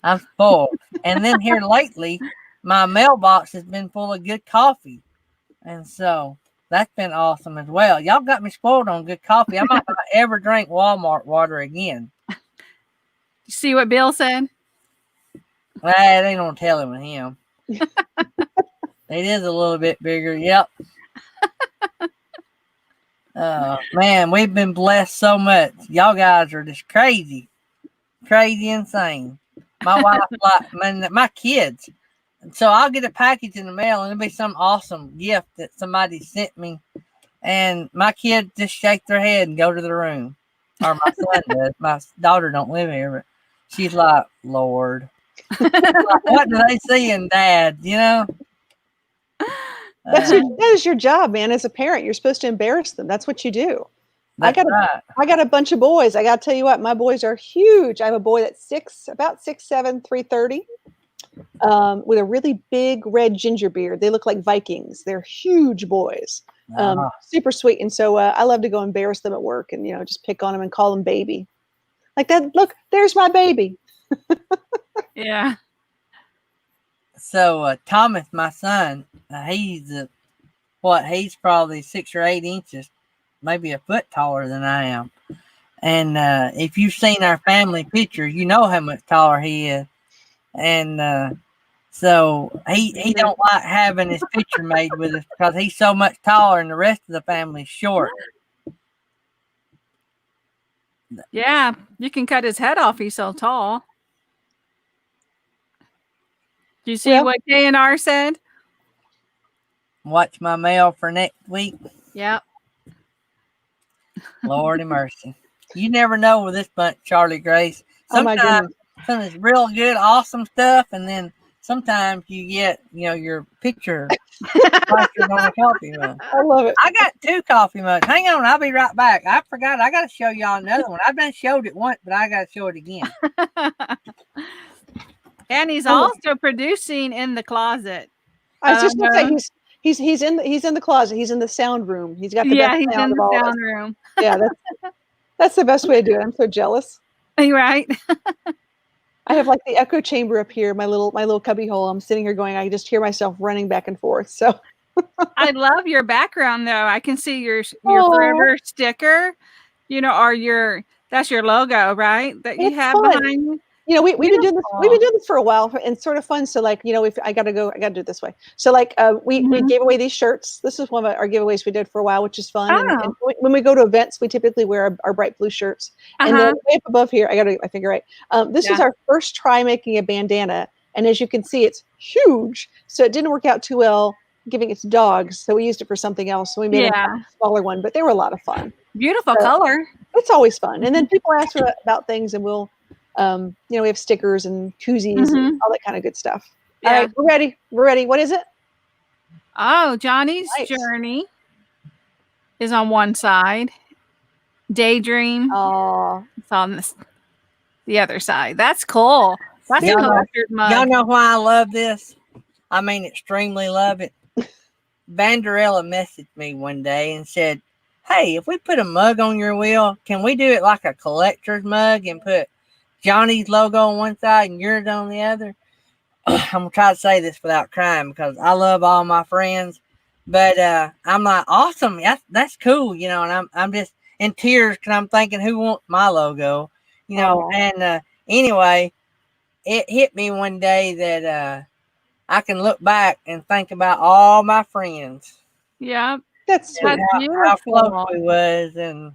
I'm spoiled. And then here lately, my mailbox has been full of good coffee. And so that's been awesome as well. Y'all got me spoiled on good coffee. I might not ever drink Walmart water again. You see what Bill said? Well, it ain't gonna tell him with him. It is a little bit bigger. Yep. Man, we've been blessed so much. Y'all guys are just crazy insane. My wife, my kids. So I'll get a package in the mail and it'll be some awesome gift that somebody sent me. And my kids just shake their head and go to the room. Or my son does. My daughter don't live here, but she's like, Lord. Like, what do they see in Dad, you know? That is your job, man. As a parent, you're supposed to embarrass them. That's what you do. I got a bunch of boys. I got to tell you what, my boys are huge. I have a boy that's about 6'7", 330, with a really big red ginger beard. They look like Vikings. They're huge boys, super sweet. And so I love to go embarrass them at work and just pick on them and call them baby, like that. Look, there's my baby. Yeah. So Thomas, my son, he's probably 6 or 8 inches, maybe a foot taller than I am. And if you've seen our family picture, you know how much taller he is. And so he don't like having his picture made with us because he's so much taller and the rest of the family's short. Yeah, you can cut his head off. He's so tall. Do you see what K&R said? Watch my mail for next week. Yep. Lord have mercy. You never know with this bunch, Charlie Grace. Sometimes some is real good, awesome stuff, and then sometimes you get, your picture plastered on a coffee mug. I love it. I got 2 coffee mugs. Hang on, I'll be right back. I forgot. I got to show y'all another one. I've done showed it once, but I got to show it again. And he's also producing in the closet. I was just gonna say he's in the closet. He's in the sound room. He's got the best he's sound in of the all of us. sound room. Yeah, that's the best way to do it. I'm so jealous. Right. I have like the echo chamber up here, my little cubby hole. I'm sitting here going, I just hear myself running back and forth. So I love your background though. I can see your Furever sticker, or that's your logo, right? That you have fun. behind you. We've been doing this for a while, and it's sort of fun. So like, if I gotta do it this way. So like, we gave away these shirts. This is one of our giveaways we did for a while, which is fun. And when we go to events, we typically wear our bright blue shirts. And then way up above here, I gotta get my finger right. This is our first try making a bandana, and as you can see, it's huge. So it didn't work out too well giving it to dogs, so we used it for something else. So we made a smaller one, but they were a lot of fun. Beautiful color. It's always fun. And then people ask about things, and we'll. We have stickers and koozies and all that kind of good stuff. All right, we're ready. What is it? Oh, Johnny's Journey is on one side. Daydream. Oh, it's on the other side. That's cool. That's a collector's mug. Y'all know why I love this? I mean, extremely love it. Vanderella messaged me one day and said, "Hey, if we put a mug on your wheel, can we do it like a collector's mug and put Johnny's logo on one side and yours on the other?" I'm gonna try to say this without crying because I love all my friends, but I'm like, awesome, that's cool, and I'm just in tears because I'm thinking, who wants my logo, and anyway, it hit me one day that I can look back and think about all my friends. Yeah, that's how close we was, and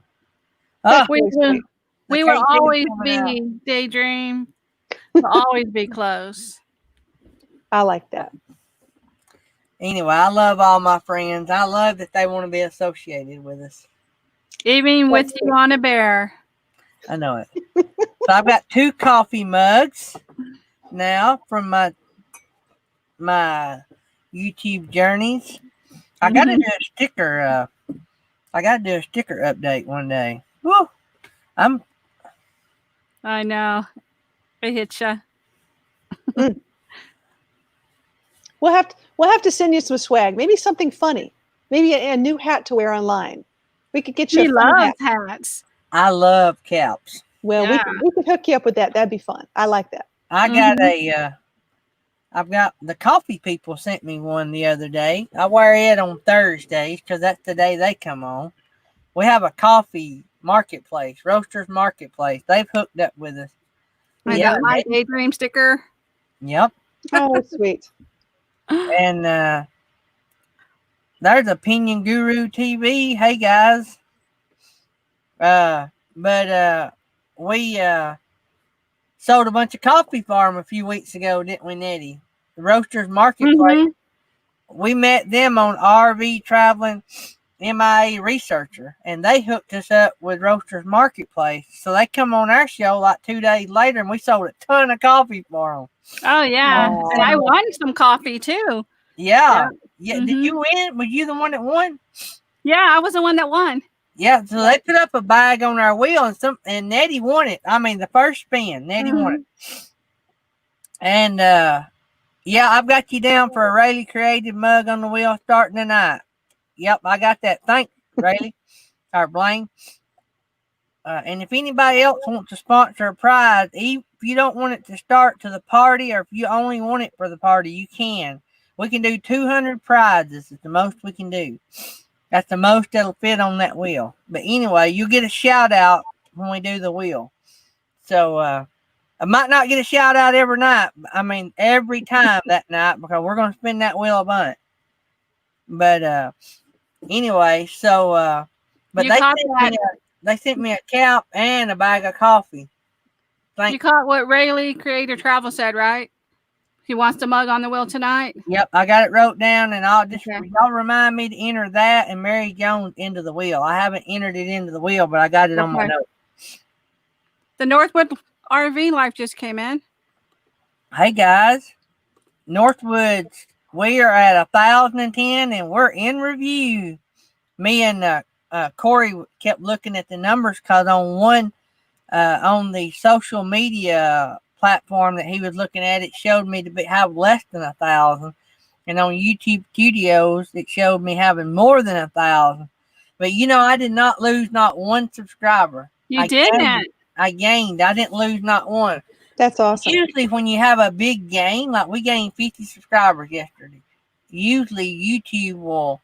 we will always be Daydream. We'll always be close. I like that. Anyway, I love all my friends. I love that they want to be associated with us. Even with you on a bear. I know it. So I've got 2 coffee mugs now from my YouTube journeys. I got to do a sticker. I got to do a sticker update one day. Woo! I know. It hits you. We'll have to send you some swag. Maybe something funny. Maybe a new hat to wear online. We could get you a fun hats. I love caps. Well, we could hook you up with that. That'd be fun. I like that. I got I've got the coffee people sent me one the other day. I wear it on Thursdays because that's the day they come on. We have a coffee marketplace, Roasters Marketplace. They've hooked up with us. I got my Daydream sticker. Yep. Oh, sweet. And there's Opinion Guru TV. Hey guys. But we sold a bunch of coffee for them a few weeks ago, didn't we, Nettie? The Roasters Marketplace. We met them on RV Traveling MIA Researcher, and they hooked us up with Roasters Marketplace. So they come on our show like 2 days later, and we sold a ton of coffee for them. Oh, yeah. And I won some coffee, too. Yeah. Did you win? Was you the one that won? Yeah, I was the one that won. Yeah, so they put up a bag on our wheel, and Nettie won it. I mean, the first spin, Nettie won it. And I've got you down for a Rayleigh Creative mug on the wheel starting tonight. Yep, I got that. Thanks, Rayleigh or Blaine. And if anybody else wants to sponsor a prize, if you don't want it to start to the party, or if you only want it for the party, you can. We can do 200 prizes. It's the most we can do. That's the most that'll fit on that wheel. But anyway, you get a shout out when we do the wheel. So I might not get a shout out every night. I mean, every time that night, because we're going to spin that wheel a bunch. But anyway, so but they sent me a cap and a bag of coffee. You caught what Rayleigh Creator Travel said, right? He wants the mug on the wheel tonight. Yep, I got it wrote down, and I'll just y'all remind me to enter that and Mary Jones into the wheel. I haven't entered it into the wheel, but I got it on my notes. The Northwood RV Life just came in. Hey guys, Northwoods, we are at 1,010 and we're in review. Me and Corey kept looking at the numbers because on the social media platform that he was looking at, it showed me to have less than 1,000. And on YouTube Studios, it showed me having more than 1,000. But I did not lose not one subscriber. You didn't. I gained. I didn't lose not one. That's awesome. Usually when you have a big gain, like we gained 50 subscribers yesterday, usually YouTube will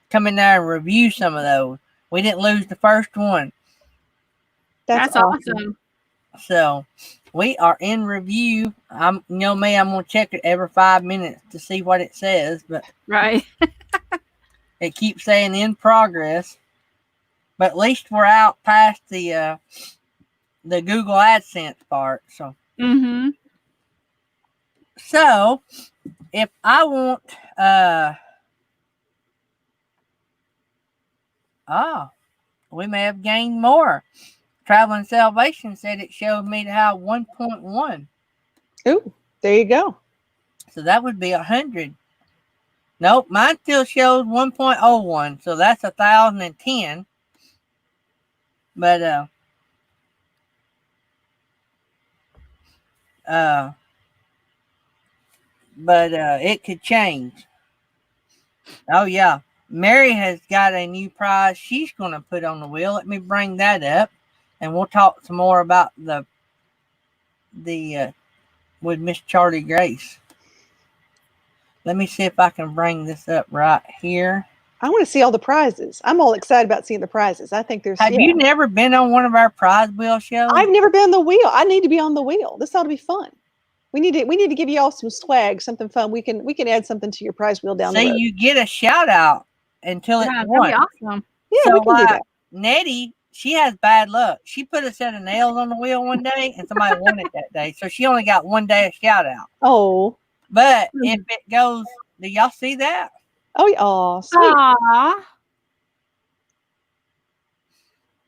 come in there and review some of those. We didn't lose the first one. That's awesome. So we are in review. I'm going to check it every 5 minutes to see what it says, but right. it keeps saying in progress. But at least we're out past the Google AdSense part. So, so if I want, we may have gained more. Traveling Salvation said it showed me to have 1.1. Ooh, there you go. So that would be 100. Nope, mine still shows 1.01. So that's 1,010. But it could change. Oh yeah, Mary has got a new prize she's going to put on the wheel. Let me bring that up, and we'll talk some more about the with Miss Charlie Grace. Let me see if I can bring this up right here. I want to see all the prizes. I'm all excited about seeing the prizes. I think there's. Have you never been on one of our prize wheel shows? I've never been on the wheel. I need to be on the wheel. This ought to be fun. We need to give you all some swag, something fun. We can add something to your prize wheel down the road. You get a shout out until it's won. Awesome. Yeah, so we can do that. Nettie, she has bad luck. She put a set of nails on the wheel one day, and somebody won it that day. So she only got one day of shout out. Oh. But if it goes, do y'all see that? Oh, yeah. Sweet. Aww.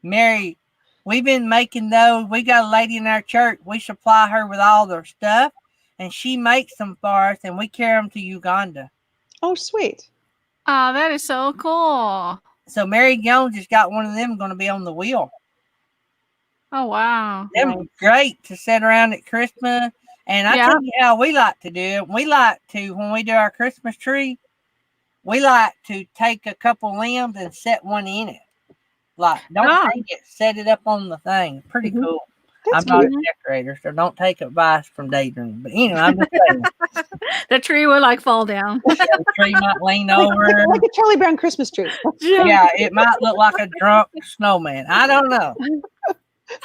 Mary, we've been making those. We got a lady in our church. We supply her with all their stuff, and she makes them for us, and we carry them to Uganda. Oh, sweet. Oh, that is so cool. So Mary Jones just got one of them going to be on the wheel. Oh, wow. They're great to sit around at Christmas. And I tell you how we like to do it. We like to, when we do our Christmas tree, we like to take a couple limbs and set one in it. Like, don't hang it, set it up on the thing. Pretty cool. That's I'm not a decorator, so don't take advice from Daydream. But anyway, I'm just saying. The tree will fall down. The tree might lean over. Like a Charlie Brown Christmas tree. Yeah, it might look like a drunk snowman. I don't know.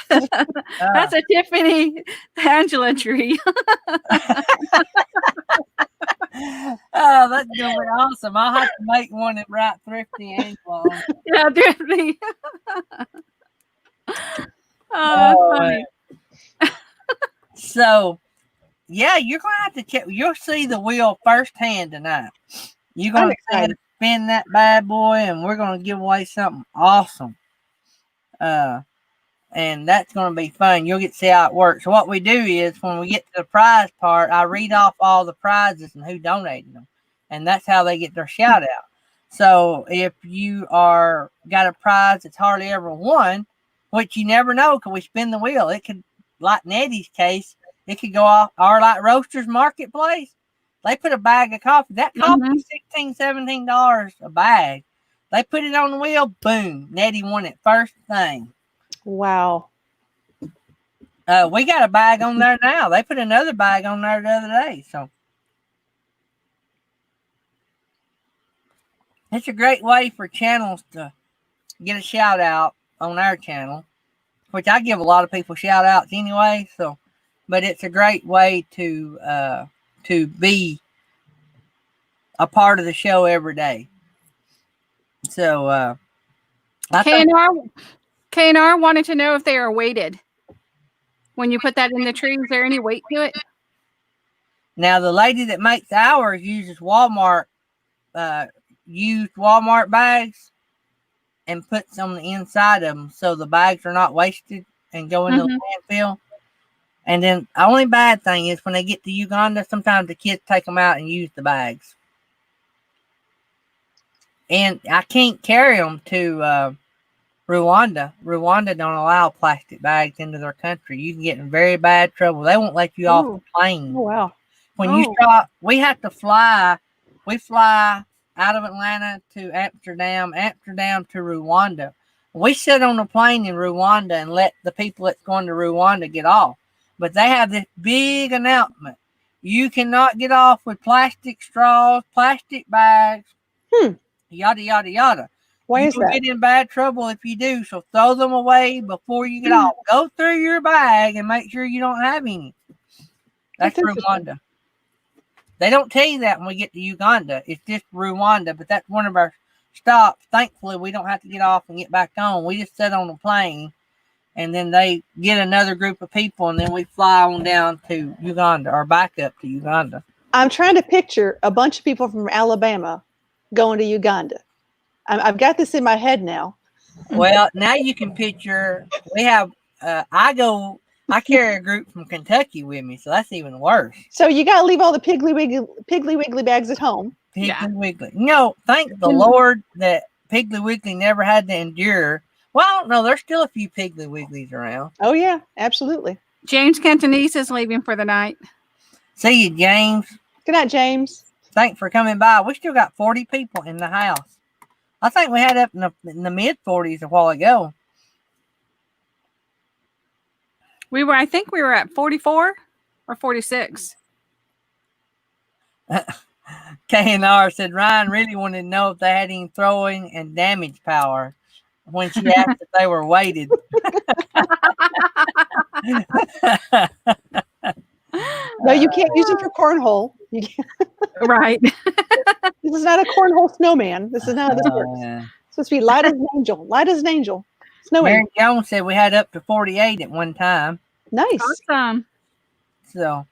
That's a Tiffany Angela tree. Oh, that's gonna be awesome. I'll have to make one at Right Thrifty Angela. Yeah, definitely. Oh, that's funny. So, yeah, you're gonna have to check. You'll see the wheel firsthand tonight. You're gonna spin that bad boy, and we're gonna give away something awesome. And that's going to be fun. You'll get to see how it works. So what we do is when we get to the prize part, I read off all the prizes and who donated them. And that's how they get their shout out. So if you got a prize that's hardly ever won, which you never know because we spin the wheel. It could, like Nettie's case, it could go off, or like Roasters Marketplace. They put a bag of coffee. That coffee is $16, $17 a bag. They put it on the wheel, boom. Nettie won it first thing. Wow. We got a bag on there now. They put another bag on there the other day. So it's a great way for channels to get a shout out on our channel, which I give a lot of people shout outs anyway. So, but it's a great way to be a part of the show every day. So, KNR wanted to know if they are weighted. When you put that in the tree, is there any weight to it? Now, the lady that makes ours uses Walmart, used Walmart bags and puts on the inside of them so the bags are not wasted and go into the landfill. And then the only bad thing is when they get to Uganda, sometimes the kids take them out and use the bags. And I can't carry them to Rwanda. Rwanda don't allow plastic bags into their country. You can get in very bad trouble. They won't let you off the plane. Oh, wow. When you stop, we have to fly. We fly out of Atlanta to Amsterdam, Amsterdam to Rwanda. We sit on a plane in Rwanda and let the people that's going to Rwanda get off. But they have this big announcement. You cannot get off with plastic straws, plastic bags, yada, yada, yada. Why is that? You'll get in bad trouble if you do. So throw them away before you get off. Go through your bag and make sure you don't have any. That's Rwanda. They don't tell you that when we get to Uganda. It's just Rwanda, but that's one of our stops. Thankfully, we don't have to get off and get back on. We just sit on the plane, and then they get another group of people, and then we fly on down to Uganda or back up to Uganda. I'm trying to picture a bunch of people from Alabama going to Uganda. I've got this in my head now. Well, now you can picture, we have, I carry a group from Kentucky with me, so that's even worse. So you got to leave all the Piggly Wiggly bags at home. Piggly Wiggly. No, thank the Lord that Piggly Wiggly never had to endure. Well, I don't know. There's still a few Piggly Wigglies around. Oh, yeah, absolutely. James Cantonese is leaving for the night. See you, James. Good night, James. Thanks for coming by. We still got 40 people in the house. I think we had up in the mid-40s a while ago. I think we were at 44 or 46. KNR said Ryan really wanted to know if they had any throwing and damage power when she asked if they were weighted. No, you can't use it for cornhole. Right. This is not a cornhole snowman. This is not how this works. It's supposed to be light as an angel. Light as an angel. Mary Jones said we had up to 48 at one time. Nice. Awesome. So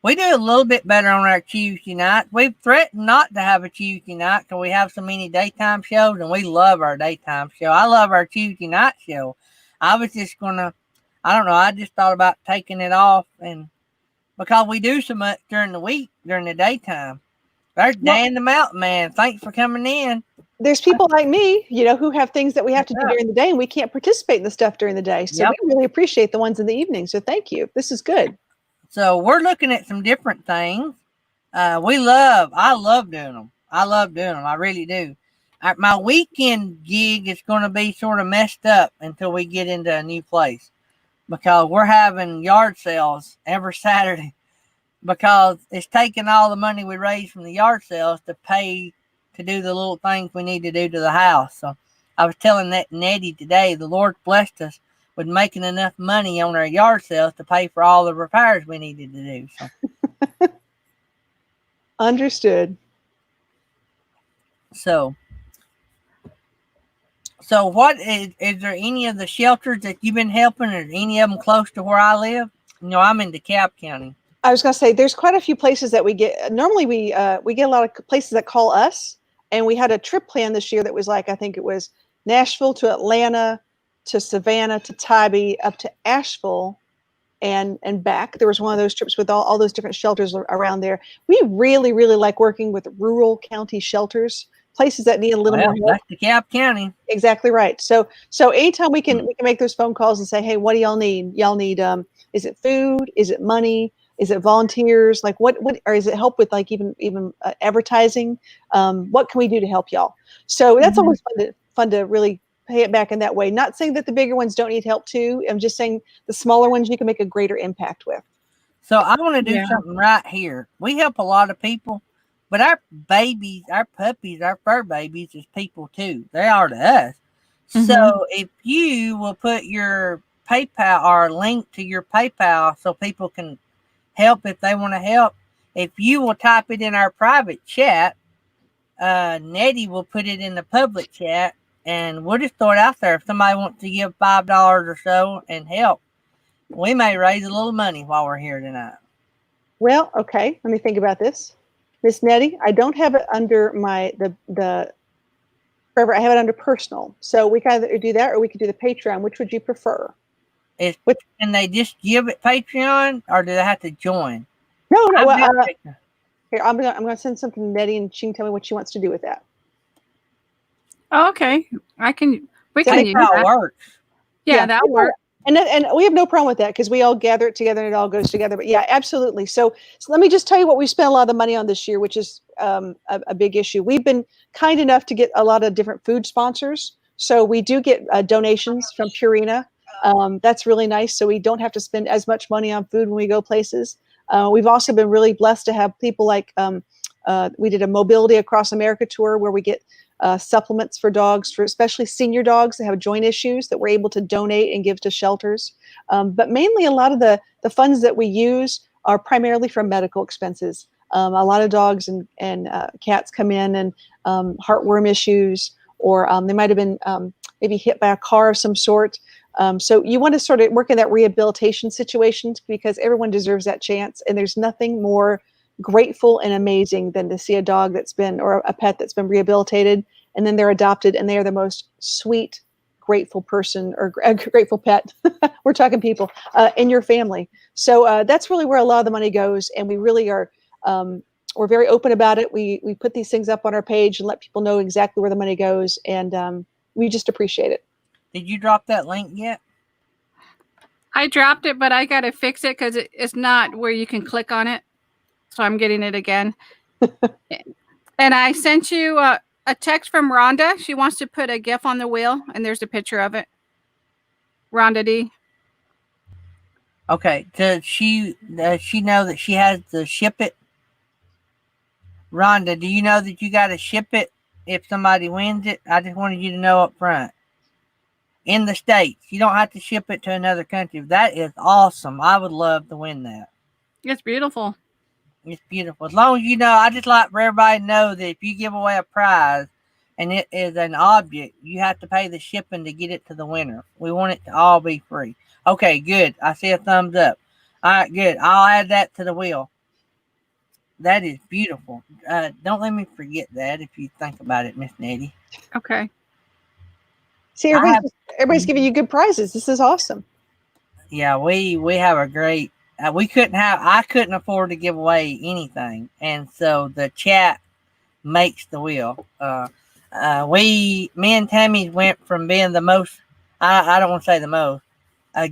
we do a little bit better on our Tuesday night. We've threatened not to have a Tuesday night because we have so many daytime shows, and we love our daytime show. I love our Tuesday night show. I was just I don't know, I just thought about taking it off, and because we do so much during the week, during the daytime. There's Dan the Mountain Man. Thanks for coming in. There's people like me, who have things that we have to do during the day, and we can't participate in the stuff during the day. So we really appreciate the ones in the evening. So thank you. This is good. So we're looking at some different things. I love doing them. I really do. My weekend gig is going to be sort of messed up until we get into a new place, because we're having yard sales every Saturday, because it's taking all the money we raise from the yard sales to pay to do the little things we need to do to the house. So I was telling that Nettie today, the Lord blessed us with making enough money on our yard sales to pay for all the repairs we needed to do. So. Understood. So what is there any of the shelters that you've been helping, or any of them close to where I live? I'm in DeKalb County. I was going to say, there's quite a few places that we get. Normally we get a lot of places that call us, and we had a trip plan this year that was I think it was Nashville to Atlanta to Savannah to Tybee up to Asheville and back. There was one of those trips with all those different shelters around there. We really, really like working with rural county shelters, places that need a little more help. That's DeKalb County. Exactly right. So anytime we can make those phone calls and say, hey, what do y'all need? Y'all need, is it food? Is it money? Is it volunteers? Like what, or is it help with even advertising? What can we do to help y'all? So that's always fun to really pay it back in that way. Not saying that the bigger ones don't need help too. I'm just saying the smaller ones you can make a greater impact with. So I want to do something right here. We help a lot of people, but our babies, our puppies, our fur babies is people too. They are to us. So if you will put your PayPal or a link to your PayPal so people can help if they want to help, if you will type it in our private chat, Nettie will put it in the public chat, and we'll just throw it out there. If somebody wants to give $5 or so and help, we may raise a little money while we're here tonight. Well, okay. Let me think about this. Miss Nettie, I don't have it under the Furever. I have it under personal. So we can either do that or we could do the Patreon. Which would you prefer? Can they just give it Patreon, or do they have to join? No, no. Here, I'm gonna send something to Nettie, and she can tell me what she wants to do with that. Oh, okay, we can use how that. it works. Yeah, that'll work. And we have no problem with that because we all gather it together and it all goes together. But yeah, absolutely. So let me just tell you what we spent a lot of money on this year, which is a big issue. We've been kind enough to get a lot of different food sponsors. So we do get donations from Purina. That's really nice. So we don't have to spend as much money on food when we go places. We've also been really blessed to have people like we did a Mobility Across America tour where we get supplements for dogs, for especially senior dogs that have joint issues, that we're able to donate and give to shelters. But mainly a lot of the funds that we use are primarily from medical expenses. A lot of dogs and cats come in and heartworm issues, or they might have been maybe hit by a car of some sort. So you want to sort of work in that rehabilitation situation because everyone deserves that chance. And there's nothing more grateful and amazing than to see a dog that's been, or a pet that's been rehabilitated, and then they're adopted and they are the most sweet, grateful person, or a grateful pet. We're talking people in your family. So that's really where a lot of the money goes. And we really are, we're very open about it. We put these things up on our page and let people know exactly where the money goes. And we just appreciate it. Did you drop that link yet? I dropped it, but I got to fix it because it's not where you can click on it. So I'm getting it again. And I sent you a text from Rhonda. She wants to put a GIF on the wheel, and there's a picture of it. Rhonda D. Okay. Does she know that she has to ship it? Rhonda, do you know that you got to ship it if somebody wins it? I just wanted you to know up front. In the States, you don't have to ship it to another country. That is awesome. I would love to win that. It's beautiful. It's beautiful. As long as you know, I just like for everybody to know that if you give away a prize and it is an object, you have to pay the shipping to get it to the winner. We want it to all be free. Okay, good. I see a thumbs up. All right, good. I'll add that to the wheel. That is beautiful. Don't let me forget that if you think about it, Miss Nettie. Okay. See, everybody's giving you good prizes. This is awesome. Yeah, we have a great. I couldn't afford to give away anything, and so the chat makes the wheel. Me and Tammy went from being the most. I don't want to say the most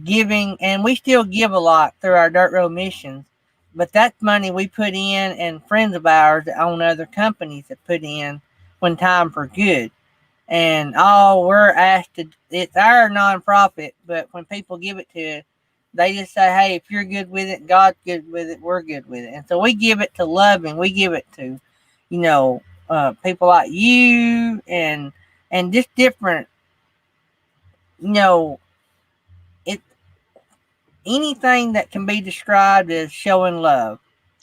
giving, and we still give a lot through our Dirt Road missions. But that's money we put in, and friends of ours that own other companies that put in when time for good. And all we're asked to, it's our nonprofit, but when people give it to us, they just say, hey, if you're good with it, God's good with it, we're good with it. And so we give it to loving, we give it to, people like you and just different, it anything that can be described as showing love.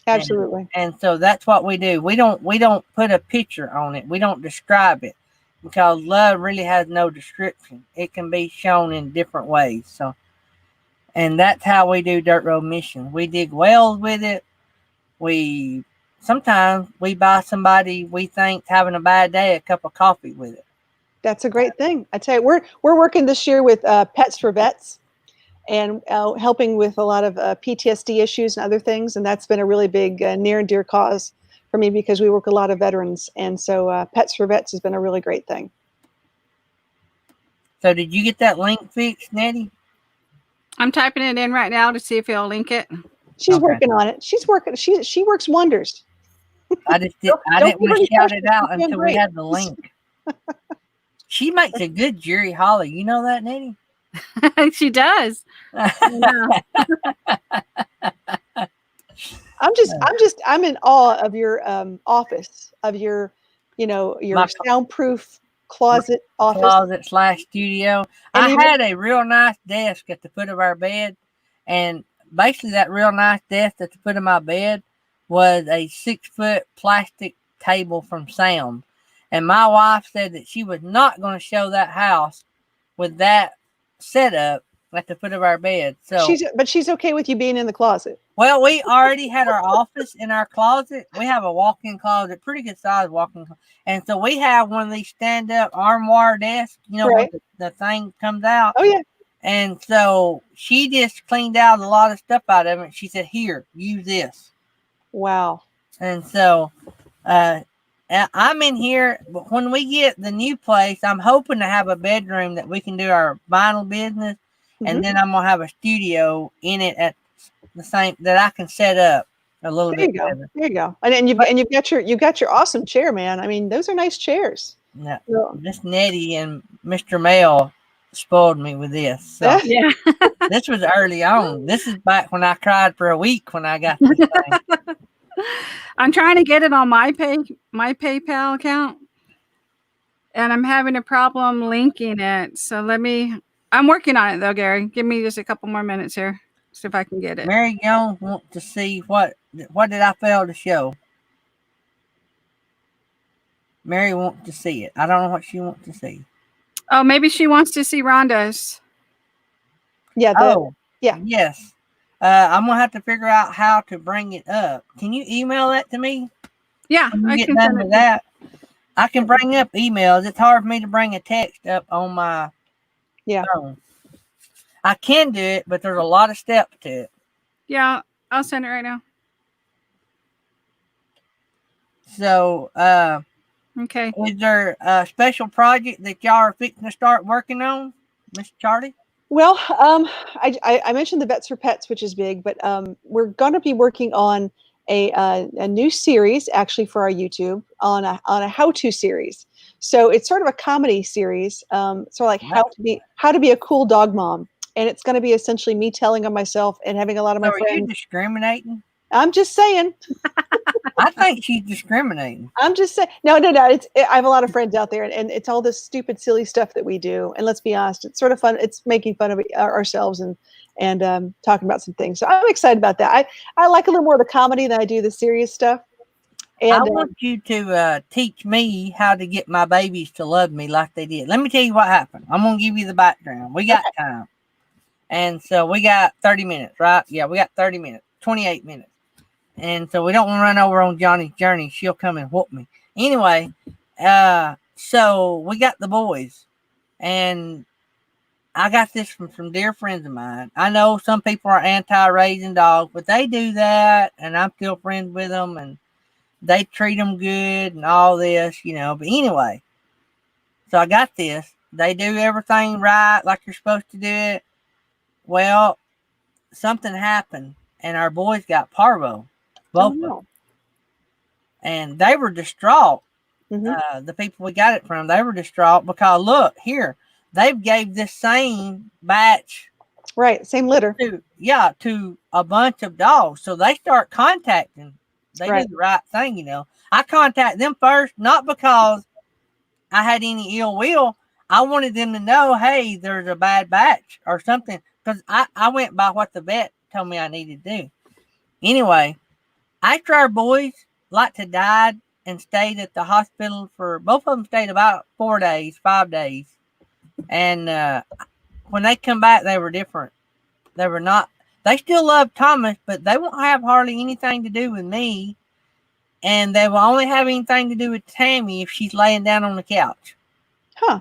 Absolutely. And so that's what we do. We don't put a picture on it. We don't describe it because love really has no description. It can be shown in different ways. So, and that's how we do Dirt Road Missions. We dig wells with it. Sometimes we buy somebody we think's having a bad day a cup of coffee with it. That's a great thing. I tell you, we're working this year with Pets for Vets, and helping with a lot of PTSD issues and other things. And that's been a really big near and dear cause for me because we work with a lot of veterans. And so Pets for Vets has been a really great thing. So did you get that link fixed, Nettie? I'm typing it in right now to see if he'll link it. She's working on it. She's working. She works wonders. I didn't want to shout it out until we had the link. She makes a good Jerry Holly. You know that, Nettie? She does. I'm in awe of your office, of your soundproof closet office. Closet/studio. I had a real nice desk at the foot of our bed, and basically that real nice desk at the foot of my bed was a 6-foot plastic table from Sam's. And my wife said that she was not going to show that house with that setup at the foot of our bed. So she's okay with you being in the closet. Well, we already had our office in our closet. We have a walk-in closet, pretty good size walk-in closet. And so we have one of these stand-up armoire desks, right. When the thing comes out. Oh, yeah. And so she just cleaned out a lot of stuff out of it. She said, "Here, use this." Wow. And so I'm in here. But when we get the new place, I'm hoping to have a bedroom that we can do our vinyl business. And then I'm going to have a studio in it at the same that I can set up a little There bit you go. better. There you go. And you've got your awesome chair, man. I mean, those are nice chairs. Yeah. Yeah. Miss Nettie and Mr. Mel spoiled me with this. So Yeah. this was early on. This is back when I cried for a week when I got this thing. I'm trying to get it on my PayPal account, and I'm having a problem linking it. So I'm working on it though, Gary. Give me just a couple more minutes here. See if I can get it. Mary Jones wants to see what did I fail to show. Mary wants to see it. I don't know what she wants to see. Oh, maybe she wants to see Rhonda's. Yeah. Yeah. Yes. I'm gonna have to figure out how to bring it up. Can you email that to me? Yeah, When you I get can done send with it. that, I can bring up emails. It's hard for me to bring a text up on my phone. I can do it, but there's a lot of steps to it. Yeah, I'll send it right now. So, okay. Is there a special project that y'all are fixing to start working on, Miss Charlie? Well, I mentioned the Vets for Pets, which is big, but we're going to be working on a new series actually for our YouTube on a how-to series. So it's sort of a comedy series, sort of like how to be a cool dog mom, and it's going to be essentially me telling on myself and having a lot of my So friends. Are you discriminating? I'm just saying. I think she's discriminating. I'm just saying. No. I have a lot of friends out there, and it's all this stupid, silly stuff that we do. And let's be honest, it's sort of fun. It's making fun of ourselves and talking about some things. So I'm excited about that. I like a little more of the comedy than I do the serious stuff. And I want you to teach me how to get my babies to love me like they did. Let me tell you what happened. I'm going to give you the background. We got time. And so we got 30 minutes, right? Yeah, we got 30 minutes, 28 minutes. And so we don't want to run over on Johnny's journey. She'll come and whoop me. Anyway, so we got the boys. And I got this from some dear friends of mine. I know some people are anti-raising dogs, but they do that. And I'm still friends with them. And they treat them good and all this, But anyway, so I got this. They do everything right like you're supposed to do it. Well, something happened. And our boys got parvo. Both of them. And they were distraught. The people we got it from, they were distraught because look here, they've gave this same batch, right, same litter, to a bunch of dogs. So they start contacting. They do the right thing, I contact them first, not because I had any ill will. I wanted them to know, hey, there's a bad batch or something, because I went by what the vet told me I needed to do. Anyway, after our boys died and stayed at the hospital for, both of them stayed about 5 days. And when they come back, they were different. They were not, they still love Thomas, but they won't have hardly anything to do with me. And they will only have anything to do with Tammy if she's laying down on the couch. Huh.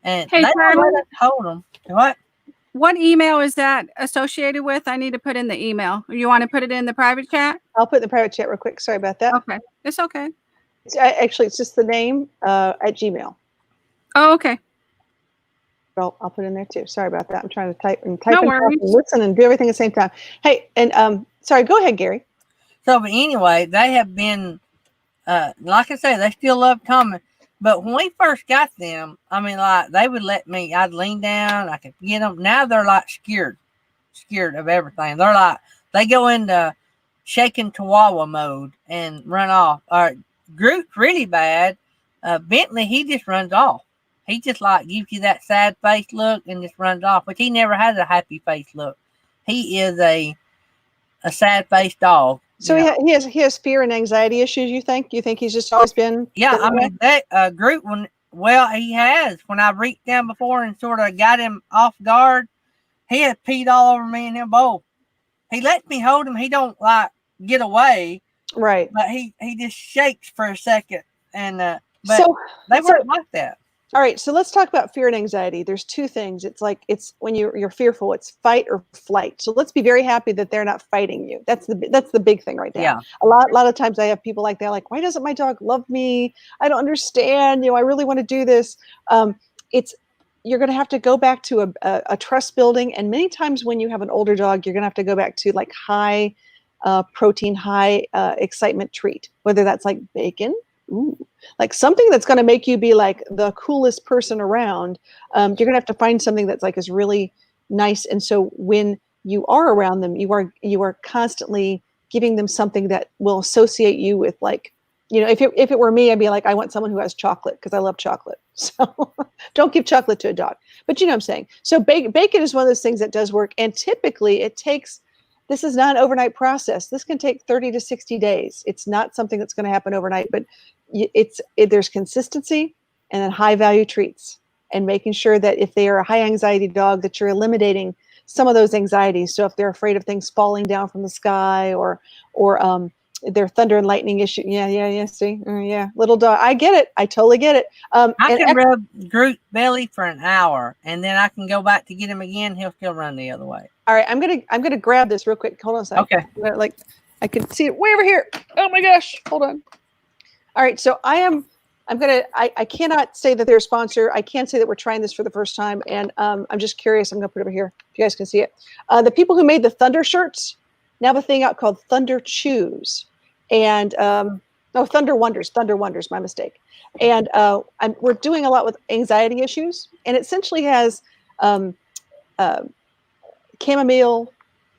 And hey, they don't let us hold them. What? What email is that associated with? I need to put in the email. You want to put it in the private chat? I'll put it in the private chat real quick. Sorry about that. Okay. It's okay. It's just the name at Gmail. Oh, okay. I'll put it in there too. Sorry about that. I'm trying to type and listen and do everything at the same time. Hey, and sorry, go ahead, Gary. So, but anyway, they have been, like I said, they still love Thomas. But when we first got them, I mean, they would let me, I'd lean down, I could get them. Now they're scared of everything. They're they go into shaking chihuahua mode and run off. Groot's really bad. Bentley, he just runs off. He just gives you that sad face look and just runs off, but he never has a happy face look. He is a sad faced dog. So he has fear and anxiety issues. You think he's just always been? Yeah, I mean that Groot one. Well, he has. When I reached down before and sort of got him off guard, he had peed all over me and him both. He lets me hold him. He don't get away. Right. But he just shakes for a second, and but they weren't like that. All right, so let's talk about fear and anxiety. There's two things. It's like it's when you're fearful, it's fight or flight. So let's be very happy that they're not fighting you. That's the big thing right now. Yeah. A lot of times I have people like that, like, why doesn't my dog love me? I don't understand. I really want to do this. You're going to have to go back to a trust building, and many times when you have an older dog, you're going to have to go back to like high protein, high excitement treat, whether that's like bacon. Ooh, like something that's going to make you be like the coolest person around. You're going to have to find something that's like is really nice. And so when you are around them, you are constantly giving them something that will associate you with like, if it were me, I'd be like, I want someone who has chocolate because I love chocolate. So don't give chocolate to a dog. But you know what I'm saying? So bacon is one of those things that does work. And typically this is not an overnight process. This can take 30 to 60 days. It's not something that's going to happen overnight, but there's consistency and then high value treats and making sure that if they are a high anxiety dog, that you're eliminating some of those anxieties. So if they're afraid of things falling down from the sky or their thunder and lightning issue. Yeah. See, yeah, little dog. I get it. I totally get it. I can rub Groot's belly for an hour, and then I can go back to get him again. He'll still run the other way. All right, I'm gonna grab this real quick. Hold on a second. Okay. Like I can see it way over here. Oh my gosh! Hold on. All right, so I cannot say that they're a sponsor. I can say that we're trying this for the first time, and I'm just curious. I'm gonna put it over here. If you guys can see it. The people who made the Thunder shirts now have a thing out called Thunder Chews, and Thunder Wonders. Thunder Wonders. My mistake. And we're doing a lot with anxiety issues, and it essentially has chamomile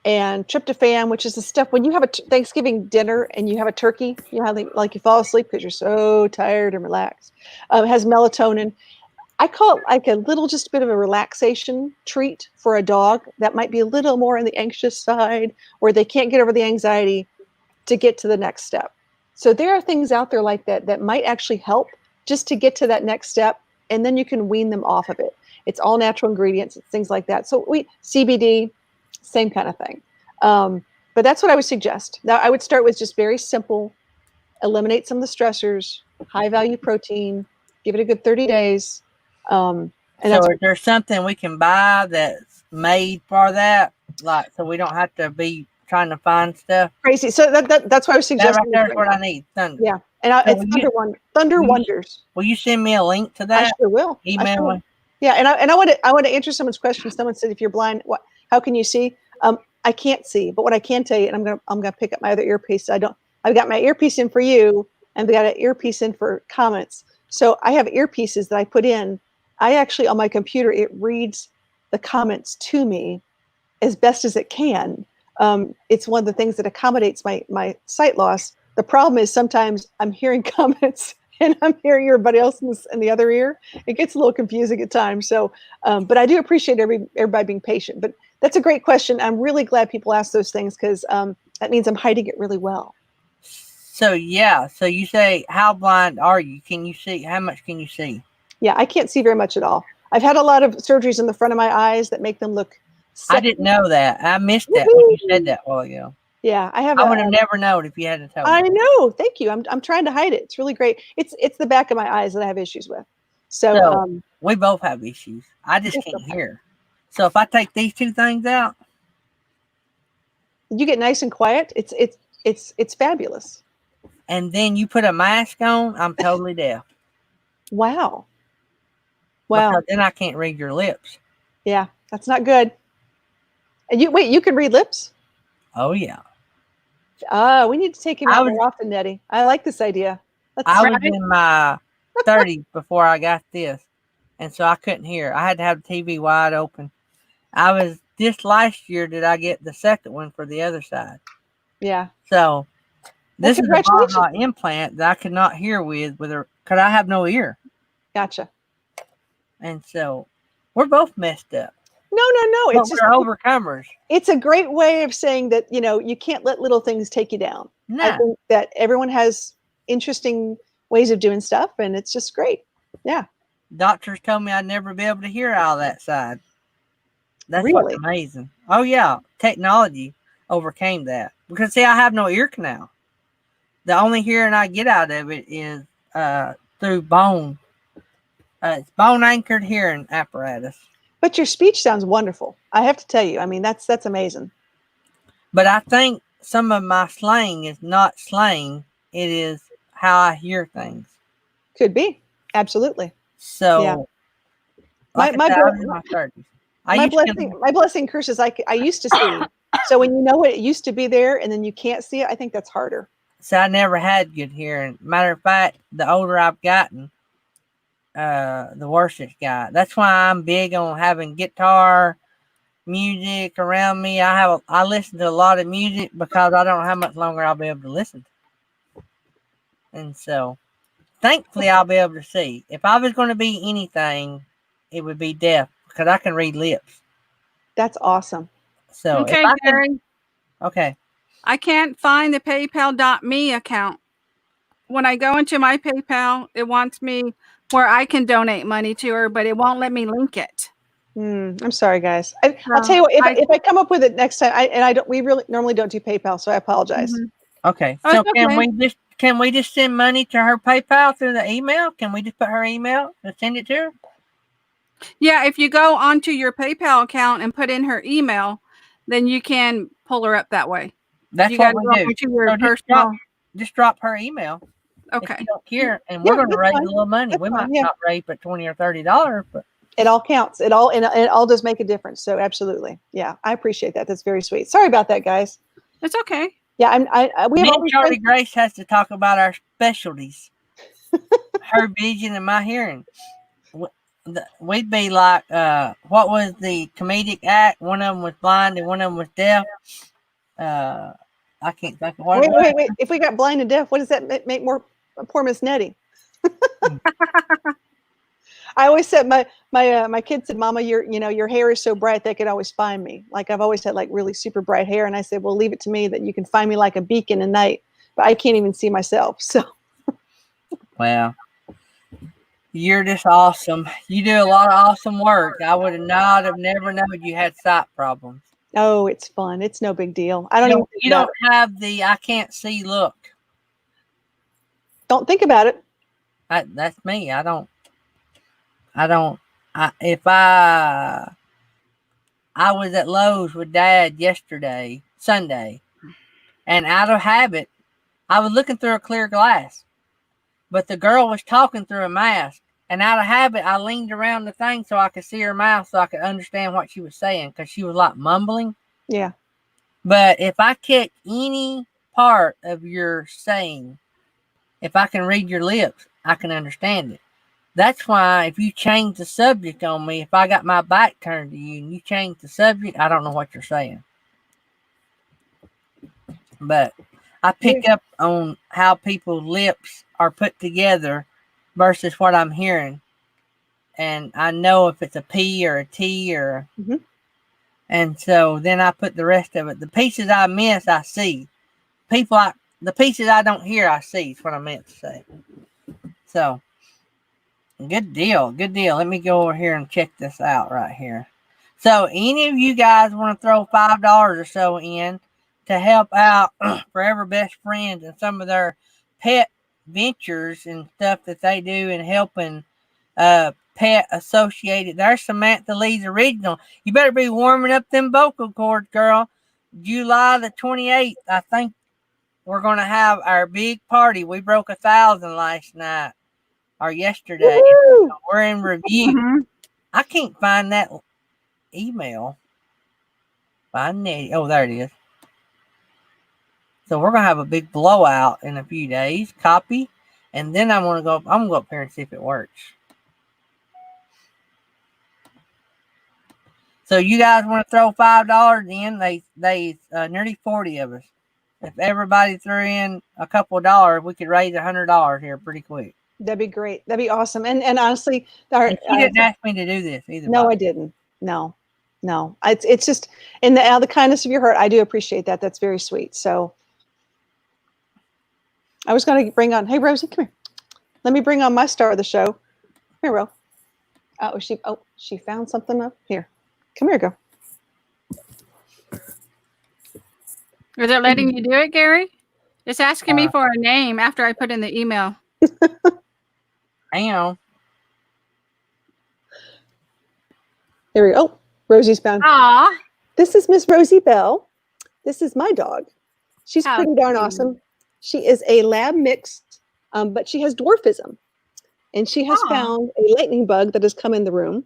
and tryptophan, which is the stuff when you have a Thanksgiving dinner and you have a turkey, like you fall asleep because you're so tired and relaxed. It has melatonin. I call it like just a bit of a relaxation treat for a dog that might be a little more on the anxious side, where they can't get over the anxiety to get to the next step. So there are things out there like that might actually help just to get to that next step, and then you can wean them off of it. It's all natural ingredients, things like that. So CBD, same kind of thing. But that's what I would suggest. Now I would start with just very simple, eliminate some of the stressors, high value protein, give it a good 30 days. And so is there something we can buy that's made for that? Like, so we don't have to be trying to find stuff. Crazy. So that's why I was suggesting. That right there is what I need. Thunder. Yeah. And it's Thunder Wonders. Will you send me a link to that? I sure will. Email me. Yeah, and I want to answer someone's question. Someone said, if you're blind, how can you see? I can't see, but what I can tell you, and I'm gonna pick up my other earpiece. I've got my earpiece in for you, and we got an earpiece in for comments. So I have earpieces that I put in. I actually, on my computer, it reads the comments to me as best as it can. It's one of the things that accommodates my sight loss. The problem is sometimes I'm hearing comments and I'm hearing everybody else in the other ear. It gets a little confusing at times. So, but I do appreciate everybody being patient. But that's a great question. I'm really glad people ask those things because that means I'm hiding it really well. So yeah. So you say, how blind are you? Can you see? How much can you see? Yeah, I can't see very much at all. I've had a lot of surgeries in the front of my eyes that make them look sick. I didn't know that. I missed that when you said that a while ago. Yeah, I would have never known if you hadn't told me. I know. Thank you. I'm trying to hide it. It's really great. It's the back of my eyes that I have issues with. So we both have issues. I just can't hear. So if I take these two things out, you get nice and quiet. It's fabulous. And then you put a mask on, I'm totally deaf. Wow. Because then I can't read your lips. Yeah, that's not good. And you can read lips? Oh yeah. We need to take him out more often, Nettie. I like this idea. I was in my 30s before I got this, and so I couldn't hear. I had to have the TV wide open. I was just last year did I get the second one for the other side. Yeah. So this is a implant that I could not hear with her because I have no ear. Gotcha. And so we're both messed up. No. It's just we're overcomers. It's a great way of saying that, you can't let little things take you down. No. I think that everyone has interesting ways of doing stuff, and it's just great. Yeah. Doctors told me I'd never be able to hear out of that side. That's really what's amazing. Oh yeah. Technology overcame that. Because see, I have no ear canal. The only hearing I get out of it is through bone. It's bone anchored hearing apparatus. But your speech sounds wonderful. I have to tell you. I mean, that's amazing. But I think some of my slang is not slang. It is how I hear things. Could be. Absolutely. So, Yeah. like My I said, I was in my 30s. my blessing curses I used to see. So when you know what it used to be there and then you can't see it, I think that's harder. So I never had good hearing. Matter of fact, the older I've gotten, the worse it's got. That's why I'm big on having guitar music around me. I listen to a lot of music because I don't know how much longer I'll be able to listen to. And so thankfully I'll be able to see. If I was going to be anything, it would be deaf because I can read lips. That's awesome. So Okay, if I Gary. okay. I can't find the PayPal.me account. When I go into my PayPal, it wants me where I can donate money to her, but it won't let me link it. I'm sorry, guys. I'll tell you what. If I come up with it next time, we really normally don't do PayPal, so I apologize. Okay. Oh, So it's okay. can we just send money to her PayPal through the email? Can we just put her email and send it to her? Yeah, if you go onto your PayPal account and put in her email, then you can pull her up that way. That's You what gotta we go do. onto your So personal. just drop her email. If Okay. you don't care, and Yeah, we're going to that's raise fine. a little money. That's We fine, might yeah. not raise but $20 or $30, but It all counts. It all does make a difference. So absolutely, yeah, I appreciate that. That's very sweet. Sorry about that, guys. It's okay. Yeah, we have me all and these Charlie friends. Grace has to talk about our specialties. Her vision and my hearing. We'd be like, what was the comedic act? One of them was blind and one of them was deaf. I can't think of what it was. Wait. If we got blind and deaf, what does that make more? Poor Miss Nettie. I always said my kid said, "Mama, your hair is so bright they could always find me." Like I've always had like really super bright hair, and I said, "Well, leave it to me that you can find me like a beacon at night." But I can't even see myself. So Well, you're just awesome. You do a lot of awesome work. I would have never known you had sight problems. oh, it's fun. It's no big deal. I don't even think You about don't have the I can't see look. Don't think about it. That's me. If I was at Lowe's with Dad Sunday, and out of habit, I was looking through a clear glass, but the girl was talking through a mask, and out of habit, I leaned around the thing so I could see her mouth, so I could understand what she was saying, because she was like mumbling. Yeah. But if I catch any part of your saying, if I can read your lips, I can understand it. That's why if you change the subject on me, if I got my back turned to you and you change the subject, I don't know what you're saying. But I pick up on how people's lips are put together versus what I'm hearing. And I know if it's a P or a T or and so then I put the rest of it. The pieces I miss, I see. The pieces I don't hear, I see is what I meant to say. So good deal. Good deal. Let me go over here and check this out right here. So any of you guys want to throw $5 or so in to help out Forever Best Friends and some of their pet ventures and stuff that they do in helping pet associated. There's Samantha Lee's original. You better be warming up them vocal cords, girl. July the 28th, I think we're going to have our big party. We broke 1,000 last night. Or yesterday. We're in review. I can't find that email. Find it. Oh, there it is. So we're gonna have a big blowout in a few days. Copy, and then I'm gonna go up here and see if it works. So you guys want to throw $5 in? They nearly 40 of us. If everybody threw in a couple of dollars, we could raise $100 here pretty quick. That'd be great. That'd be awesome. And honestly, you didn't ask me to do this either. No, I didn't. No. It's just in the kindness of your heart. I do appreciate that. That's very sweet. So I was going to bring on. Hey, Rosie, come here. Let me bring on my star of the show. Here, Ro. She found something up here. Come here, go. Is it letting you do it, Gary? It's asking me for a name after I put in the email. Hang on. Here we go. Oh, Rosie's found. Aw. This is Miss Rosie Bell. This is my dog. She's How pretty darn cute. awesome. She is a lab mixed, but she has dwarfism. And she has Aw. found a lightning bug that has come in the room.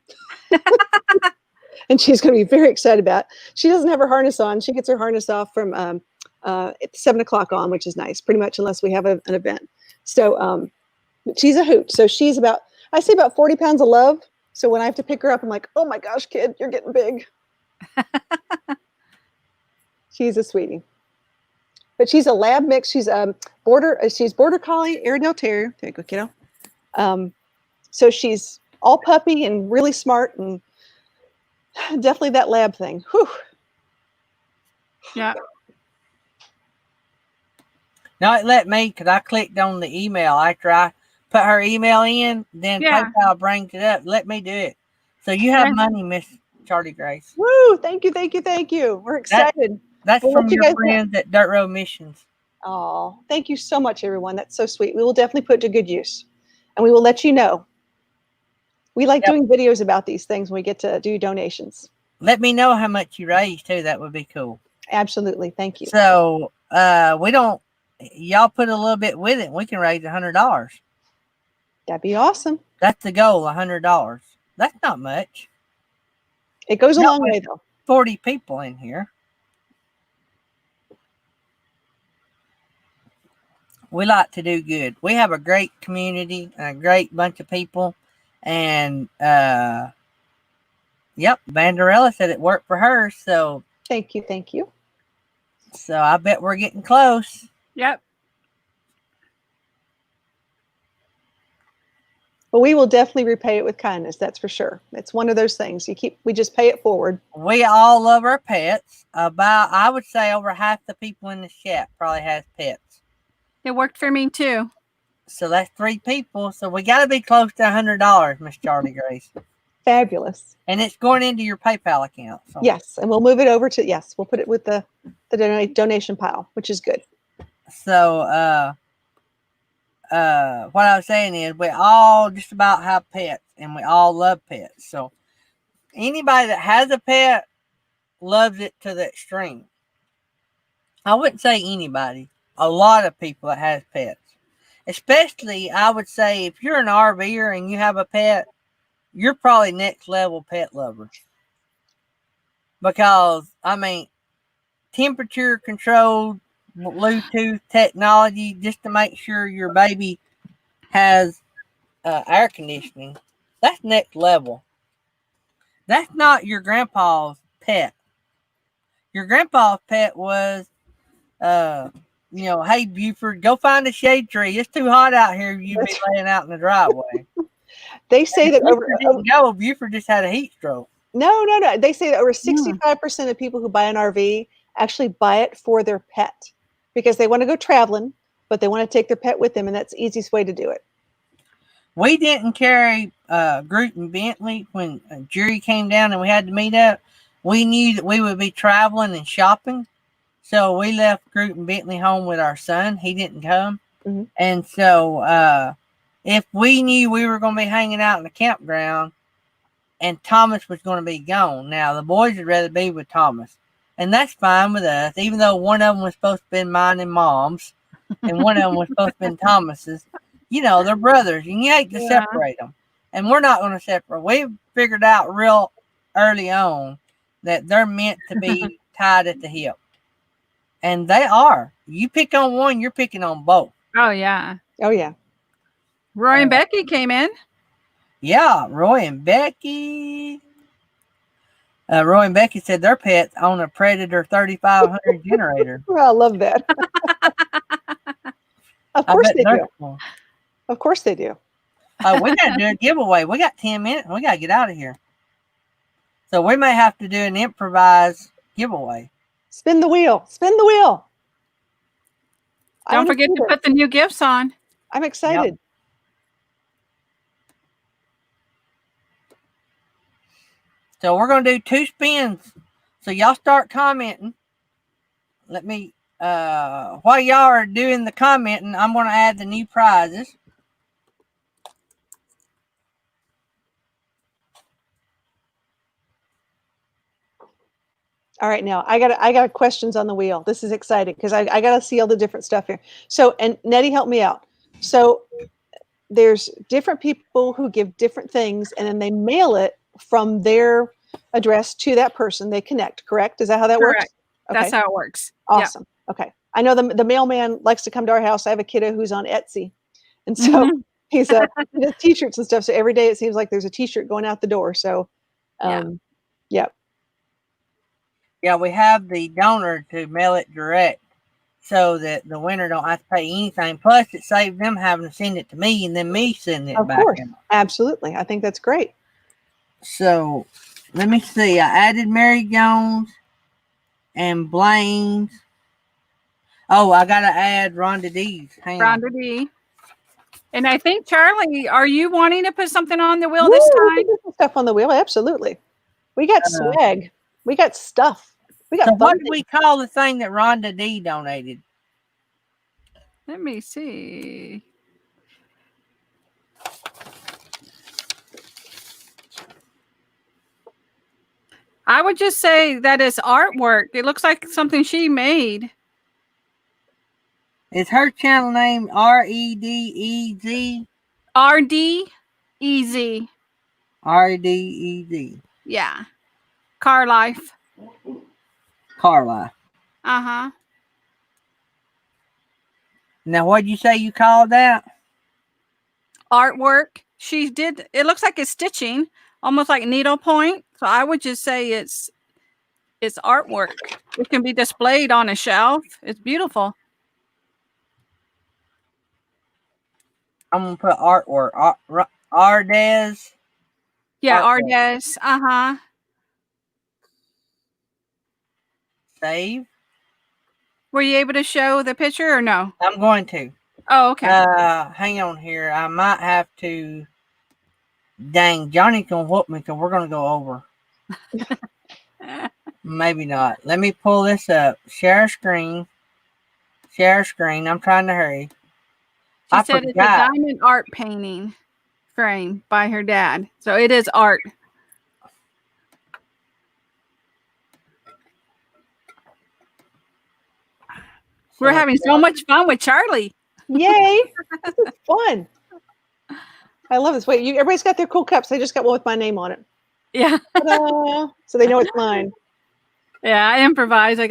And she's going to be very excited about it. She doesn't have her harness on. She gets her harness off from at 7 o'clock on, which is nice, pretty much, unless we have an event. So she's a hoot. So she's about, I say about 40 pounds of love. So when I have to pick her up, I'm like, oh my gosh, kid, you're getting big. She's a sweetie. But she's a lab mix. She's border collie, Airedale Terrier. There you go, kiddo. So she's all puppy and really smart, and definitely that lab thing. Whew. Yeah. No, it let me, because I clicked on the email after I put her email in, then Yeah. PayPal brings it up. Let me do it. So you have Yeah. money, Miss Charlie Grace. Woo! Thank you, thank you, thank you. We're excited. That's We'll from let you your guys know. friends at Dirt Road Missions. Oh, thank you so much, everyone. That's so sweet. We will definitely put it to good use, and we will let you know. We like doing videos about these things when we get to do donations. Let me know how much you raise, too. That would be cool. Absolutely. Thank you. So y'all put a little bit with it. We can raise $100. That'd be awesome. That's the goal, $100. That's not much. It goes a long way, though. 40 people in here. We like to do good. We have a great community and a great bunch of people. And, yep, Vanderella said it worked for her. So Thank you. Thank you. So I bet we're getting close. Yep. But we will definitely repay it with kindness. That's for sure. It's one of those things. We just pay it forward. We all love our pets. I would say over half the people in the chat probably has pets. It worked for me too. So that's 3 people. So we got to be close to $100, Miss Charlie Grace. Fabulous. And it's going into your PayPal account. So. Yes, and we'll move it over to, yes, we'll put it with the donation pile, which is good. So what I was saying is we all just about have pets, and we all love pets. So anybody that has a pet loves it to the extreme. I wouldn't say anybody. A lot of people that has pets. Especially, I would say, if you're an RVer and you have a pet, you're probably next level pet lover. Because, I mean, temperature controlled Bluetooth technology just to make sure your baby has air conditioning. That's next level. That's not your grandpa's pet. Your grandpa's pet was, hey, Buford, go find a shade tree. It's too hot out here. You'd be laying out in the driveway. They say that Buford just had a heat stroke. No. They say that over 65% of people who buy an RV actually buy it for their pet because they want to go traveling, but they want to take their pet with them, and that's the easiest way to do it. We didn't carry Groot and Bentley when Jerry came down and we had to meet up. We knew that we would be traveling and shopping. So we left Groot and Bentley home with our son. He didn't come. Mm-hmm. And so if we knew we were going to be hanging out in the campground and Thomas was going to be gone, now the boys would rather be with Thomas. And that's fine with us, even though one of them was supposed to be mine and Mom's and one of them was supposed to be Thomas's. You know, they're brothers, and you hate to separate them. And we're not going to separate. We figured out real early on that they're meant to be tied at the hip. And they are. You pick on one, you're picking on both. Oh, yeah. Oh, yeah. Roy and Becky came in. Yeah, Roy and Becky. Roy and Becky said their pets own a Predator 3500 generator. Well, I love that. Of course they do. Cool. Of course they do. We got to do a giveaway. We got 10 minutes. We got to get out of here. So we may have to do an improvised giveaway. Spin the wheel. Spin the wheel. Don't forget to put the new gifts on. I'm excited. Yep. So we're going to do 2 spins. So y'all start commenting. Let me, while y'all are doing the commenting, I'm going to add the new prizes. All right, now I got questions on the wheel. This is exciting because I got to see all the different stuff here. So, and Nettie, help me out. So there's different people who give different things, and then they mail it from their address to that person. They connect, correct? Is that how that works? Correct. That's how it works. Awesome. Okay. I know the mailman likes to come to our house. I have a kiddo who's on Etsy, and so Mhm. he does t-shirts and stuff. So every day it seems like there's a t-shirt going out the door. So, Yeah. yeah. Yeah, we have the donor to mail it direct so that the winner don't have to pay anything. Plus, it saves them having to send it to me and then me sending it Of back. course. Absolutely. I think that's great. So, let me see. I added Mary Jones and Blaine's. Oh, I got to add Rhonda D's. Hang on. Rhonda D. And I think, Charlie, are you wanting to put something on the wheel Woo, this we time? can do some stuff on the wheel. Absolutely. We got swag. We got stuff. We got So, fun what do things. we call the thing that Rhonda D donated? Let me see. I would just say that it's artwork. It looks like something she made. Is her channel name REDEZ? RD Easy. RDEZ. Yeah. Car Life. Carla. Uh-huh. Now, what did you say you called that? Artwork. She did, it looks like it's stitching, almost like needlepoint. So I would just say it's artwork. It can be displayed on a shelf. It's beautiful. I'm going to put artwork. Ardez. Yeah, Artwork. Ardes. Uh-huh. Save. Were you able to show the picture or no? I'm going to. Oh, okay. Hang on here. I might have to. Dang, Johnny's going to whoop me because we're going to go over. Maybe not. Let me pull this up. Share screen. Share screen. I'm trying to hurry. She said it's a diamond art painting frame by her dad. So it is art. We're having so much fun with Charlie. Yay. This is fun. I love this. Wait, everybody's got their cool cups. They just got one with my name on it. Yeah. Ta-da. So they know it's mine. Yeah, I improvise. And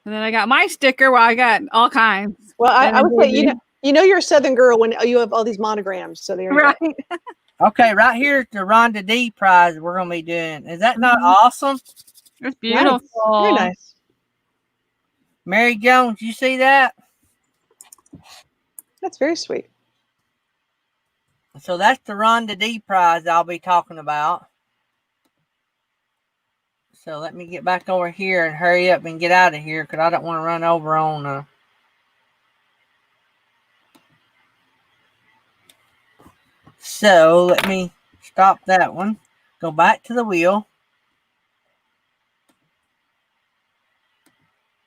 then I got my sticker. Well, I got all kinds. Well, I would say, you know you're a Southern girl when you have all these monograms. So there you right. go. Okay, right here's the Rhonda D prize we're going to be doing. Is that not awesome? It's beautiful. Nice. Very nice. Mary Jones, you see that? That's very sweet. So that's the Rhonda D prize I'll be talking about. So let me get back over here and hurry up and get out of here because I don't want to run over on... So let me stop that one. Go back to the wheel.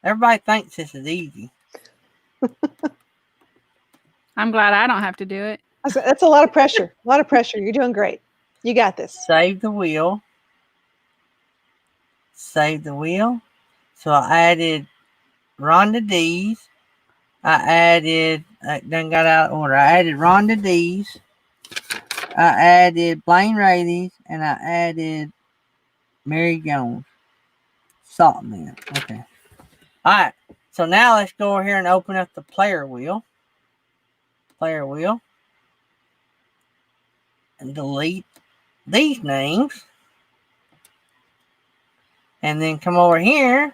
Everybody thinks this is easy. I'm glad I don't have to do it. That's a lot of pressure. A lot of pressure. You're doing great. You got this. Save the wheel. Save the wheel. So I added Rhonda D's. I done got out of order. I added Rhonda D's. I added Blaine Rady's. And I added Mary Jones. Salt man. Okay. All right. So now let's go over here and open up the player wheel. Player wheel. And delete these names. And then come over here.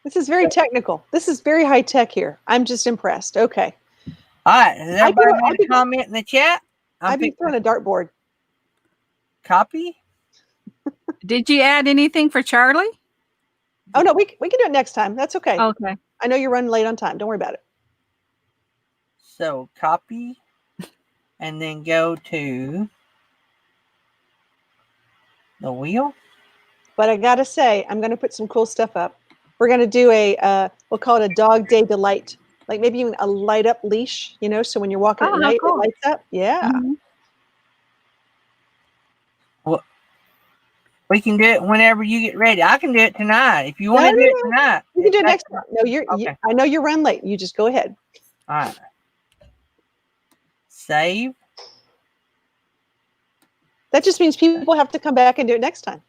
This is very technical. This is very high tech here. I'm just impressed. Okay. All right. Has everybody made a comment in the chat? I've been throwing a dartboard. Copy. Did you add anything for Charlie? Oh, no, we can do it next time. That's okay. Okay. I know you're running late on time. Don't worry about it. So copy. And then go to the wheel. But I got to say, I'm going to put some cool stuff up. We're going to do we'll call it a dog day delight. Like maybe even a light up leash, so when you're walking at night, cool. it lights up. Yeah. Mm-hmm. We can do it whenever you get ready. I can do it tonight if you want to do it tonight. You can do it next time. No, okay. I know you're running late. You just go ahead. All right. Save. That just means people have to come back and do it next time.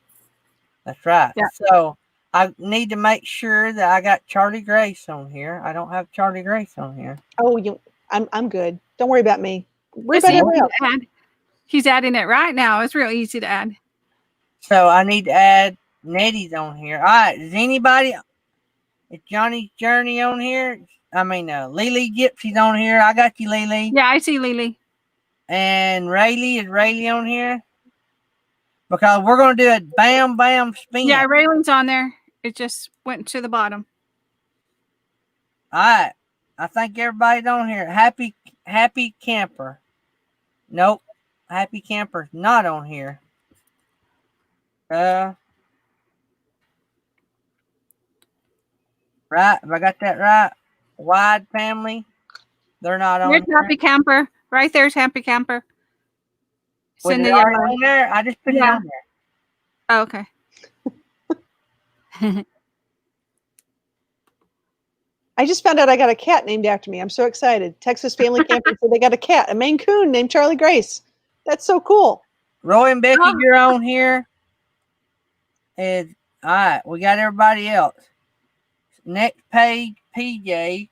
That's right. Yeah. So I need to make sure that I got Charlie Grace on here. I don't have Charlie Grace on here. Oh, I'm good. Don't worry about me. Worry It's about easy everybody else. to add. He's adding it right now. It's real easy to add. So I need to add Nettie's on here. All right. Is anybody? Is Johnny's Journey on here? I mean, Lily Gypsy's on here. I got you, Lily. Yeah, I see Lily. And Rayleigh, is Rayleigh on here? Because we're going to do a bam, bam spin. Yeah, Raylan's on there. It just went to the bottom. All right. I think everybody's on here. Happy Camper. Nope. Happy Camper's not on here. Right. Have I got that right? Wide Family. They're not on Here's here. Happy Camper. Right there's Happy Camper. It's Was in it the already yellow. on there? I just put it Yeah. on there. Oh, okay. I just found out I got a cat named after me. I'm so excited. Texas Family Camping said they got a cat, a Maine Coon named Charlie Grace. That's so cool. Roy and Becky, Oh. you're on here. And all right, we got everybody else. Next page, PJ.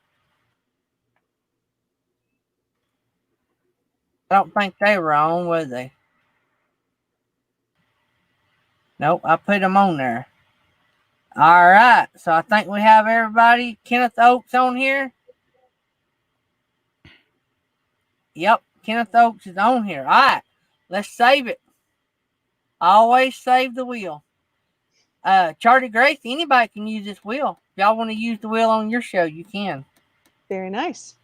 I don't think they were on, was they? Nope, I put them on there. All right, so I think we have everybody. Kenneth Oaks on here. Yep, Kenneth Oaks is on here. All right, let's save it. Always save the wheel. Charlie Grace, anybody can use this wheel. If y'all want to use the wheel on your show, you can. Very nice.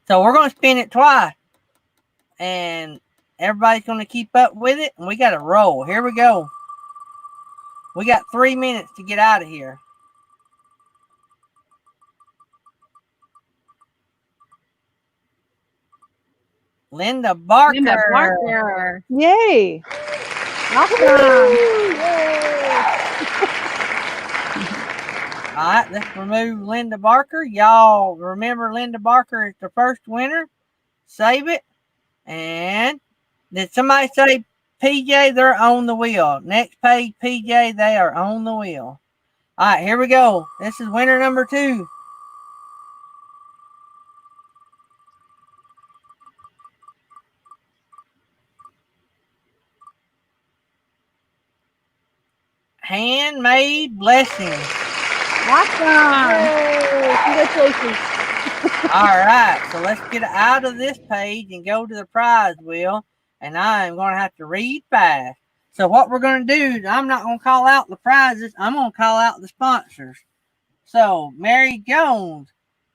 So we're going to spin it twice. And everybody's going to keep up with it. And we got to roll. Here we go. We got 3 minutes to get out of here. Linda Barker. Linda Barker. Yay. Awesome. All right, let's remove Linda Barker. Y'all remember Linda Barker is the first winner. Save it. And did somebody say PJ? They're on the wheel. Next page, PJ, they are on the wheel. All right, here we go. This is winner number 2. Handmade Blessings. Awesome. Yay. Congratulations. All right, so let's get out of this page and go to the prize wheel. And I'm going to have to read fast. So what we're going to do is I'm not going to call out the prizes. I'm going to call out the sponsors. So Mary Jones,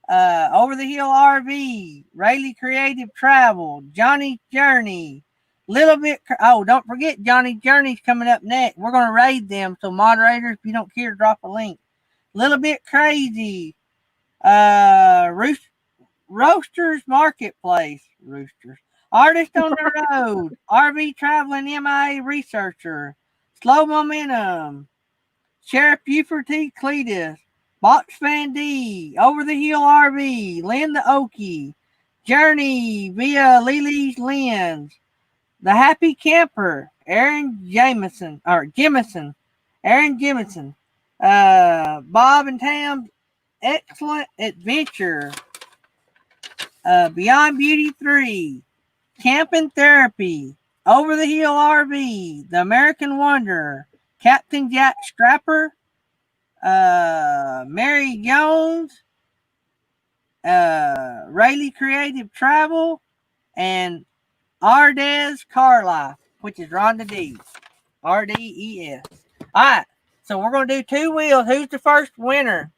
Over the Hill RV, Rayleigh Creative Travel, Johnny's Journey, Little Bit. Oh, don't forget Johnny's Journey's coming up next. We're going to raid them. So moderators, if you don't care, drop a link. Little Bit Crazy, Roasters Marketplace, Roosters. Artist on the Road, RV Traveling MIA Researcher, Slow Momentum, Sheriff Buford T. Cletus, Box Fan D, Over the Hill RV, Linda Oakey, Journey via Lily's Lens, The Happy Camper, Aaron Jamison, Bob and Tam's Excellent Adventure, Beyond Beauty 3, Camping Therapy, Over the Hill RV, The American Wonder, Captain Jack Strapper, Mary Jones, Rayleigh Creative Travel, and Ardez Car Life, which is Rhonda D. RDES. All right, so we're going to do 2 wheels. Who's the first winner?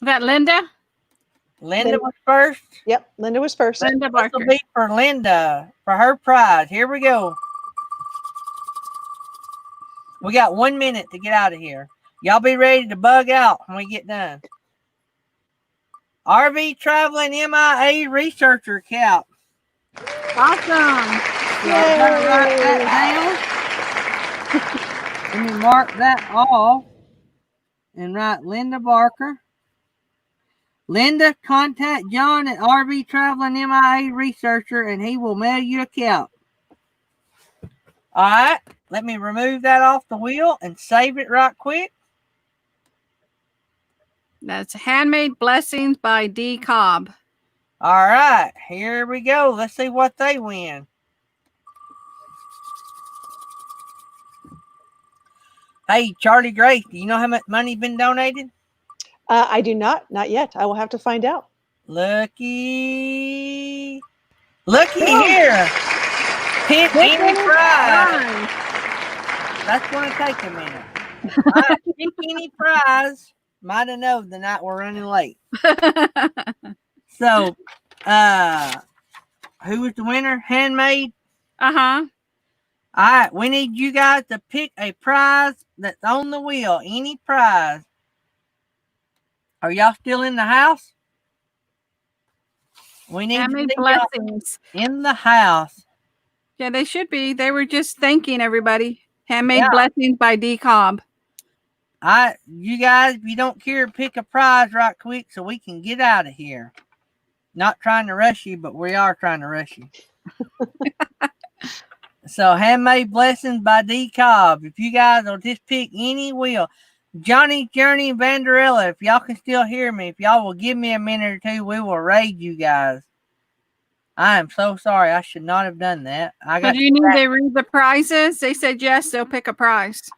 Is that Linda? Linda was first. Yep, Linda was first. Linda This will Barker. be for Linda for her prize. Here we go. We got 1 minute to get out of here. Y'all be ready to bug out when we get done. RV Traveling MIA Researcher Cap. Awesome. So I gotta write that down. Let me mark that off and write Linda Barker. Linda, contact John at RV Traveling MIA Researcher and he will mail you a account. All right, let me remove that off the wheel and save it right quick. That's Handmade Blessings by D. Cobb. All right, here we go. Let's see what they win. Hey, Charlie Grace, do you know how much money been donated? I do not yet. I will have to find out. Looky here. Pick any prize. That's going to take a minute. Pick any prize. Might have known the night we're running late. So, who was the winner? Handmade? Uh-huh. All right, we need you guys to pick a prize that's on the wheel. Any prize. Are y'all still in the house? We need Handmade to see Blessings in the house. Yeah, they should be. They were just thanking everybody. Handmade Blessings by D. Cobb. You guys, if you don't care, pick a prize right quick so we can get out of here. Not trying to rush you, but we are trying to rush you. So, Handmade Blessings by D. Cobb. If you guys will just pick any wheel. Johnny, Journey, and Vanderella, if y'all can still hear me, if y'all will give me a minute or two, we will raid you guys. I am so sorry. I should not have done that. Do you need to read the prizes? They said yes, they'll pick a prize.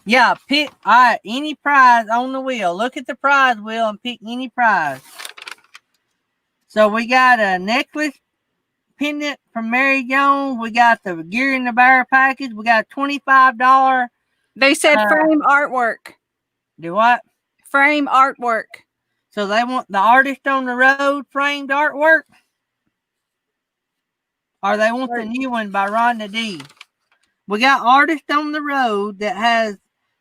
Yeah, pick any prize on the wheel. Look at the prize wheel and pick any prize. So we got a necklace pendant from Mary Jones. We got the Gear in the Bear package. We got a $25. They said frame artwork. Do what? Frame artwork. So they want the Artist on the Road framed artwork? Or they want the new one by Rhonda D. We got Artist on the Road that has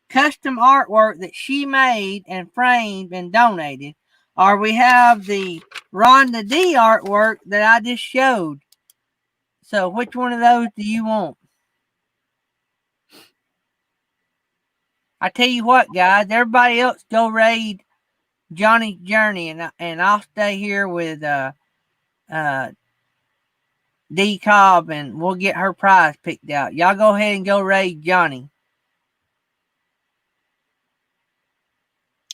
custom artwork that she made and framed and donated. Or we have the Rhonda D artwork that I just showed. So which one of those do you want? I tell you what, guys, everybody else go raid Johnny's Journey, and I'll stay here with D Cobb, and we'll get her prize picked out. Y'all go ahead and go raid Johnny.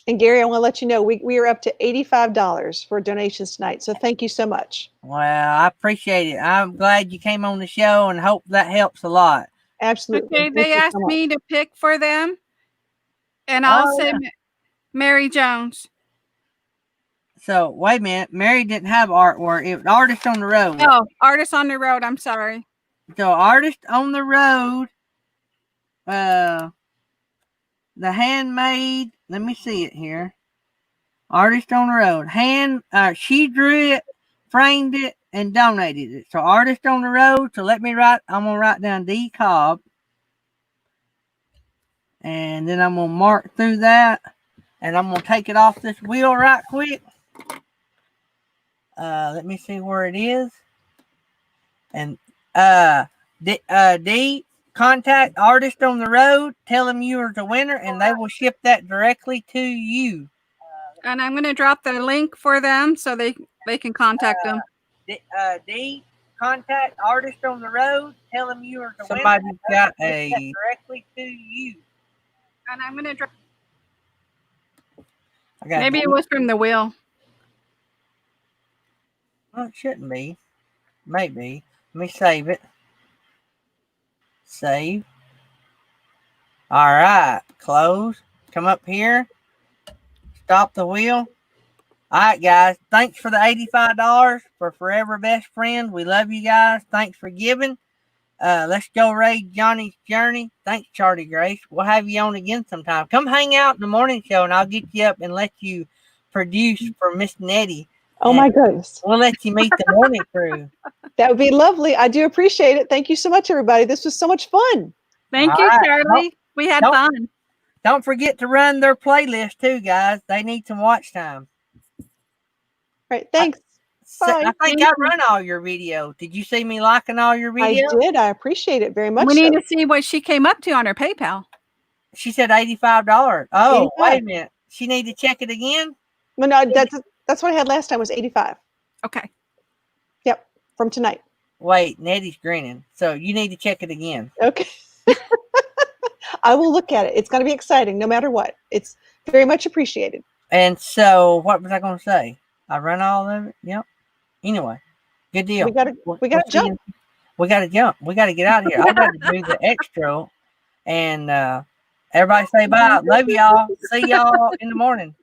And Gary, I want to let you know we are up to $85 for donations tonight. So thank you so much. Well, I appreciate it. I'm glad you came on the show and hope that helps a lot. Absolutely. Okay, they asked me to pick for them. And I'll say Mary Jones. So, wait a minute. Mary didn't have artwork. It was Artist on the Road. Oh, Artist on the Road. I'm sorry. So, Artist on the Road. The handmade. Let me see it here. Artist on the Road. She drew it, framed it, and donated it. So, Artist on the Road. So, I'm going to write down D Cobb. And then I'm going to mark through that. And I'm going to take it off this wheel right quick. Let me see where it is. And D, contact Artist on the Road. Tell them you are the winner, and they will ship that directly to you. And I'm going to drop the link for them so they can contact them. D, contact Artist on the Road. Tell them you are the winner. Somebody got directly to you. And I'm going to drop. Maybe it was from the wheel. Well, it shouldn't be. Maybe. Let me save it. Save. All right. Close. Come up here. Stop the wheel. All right, guys. Thanks for the $85 for Forever Best Friends. We love you guys. Thanks for giving. Let's go raid Johnny's Journey. Thanks, Charlie Grace. We'll have you on again sometime. Come hang out in the morning show, and I'll get you up and let you produce for Miss Nettie. Oh, my goodness. We'll let you meet the morning crew. That would be lovely. I do appreciate it. Thank you so much, everybody. This was so much fun. Thank you, Charlie. We had fun. Don't forget to run their playlist, too, guys. They need some watch time. All right. Thanks. Bye. I think I run all your video. Did you see me liking all your I video? did. I appreciate it very much. We need so. to see what she came up to on her PayPal. She said $85. Oh, 85. wait a minute. She need to check it again? Well, no, that's what I had last time was 85. Okay. Yep, from tonight. Wait, Nettie's grinning. So you need to check it again. Okay. I will look at it. It's going to be exciting no matter what. It's very much appreciated. And so what was I going to say? I run all of it. Yep. Anyway, good deal. We got to jump. We got to jump. We got to get out of here. I got to do the extra. And everybody say bye. Love y'all. See y'all in the morning.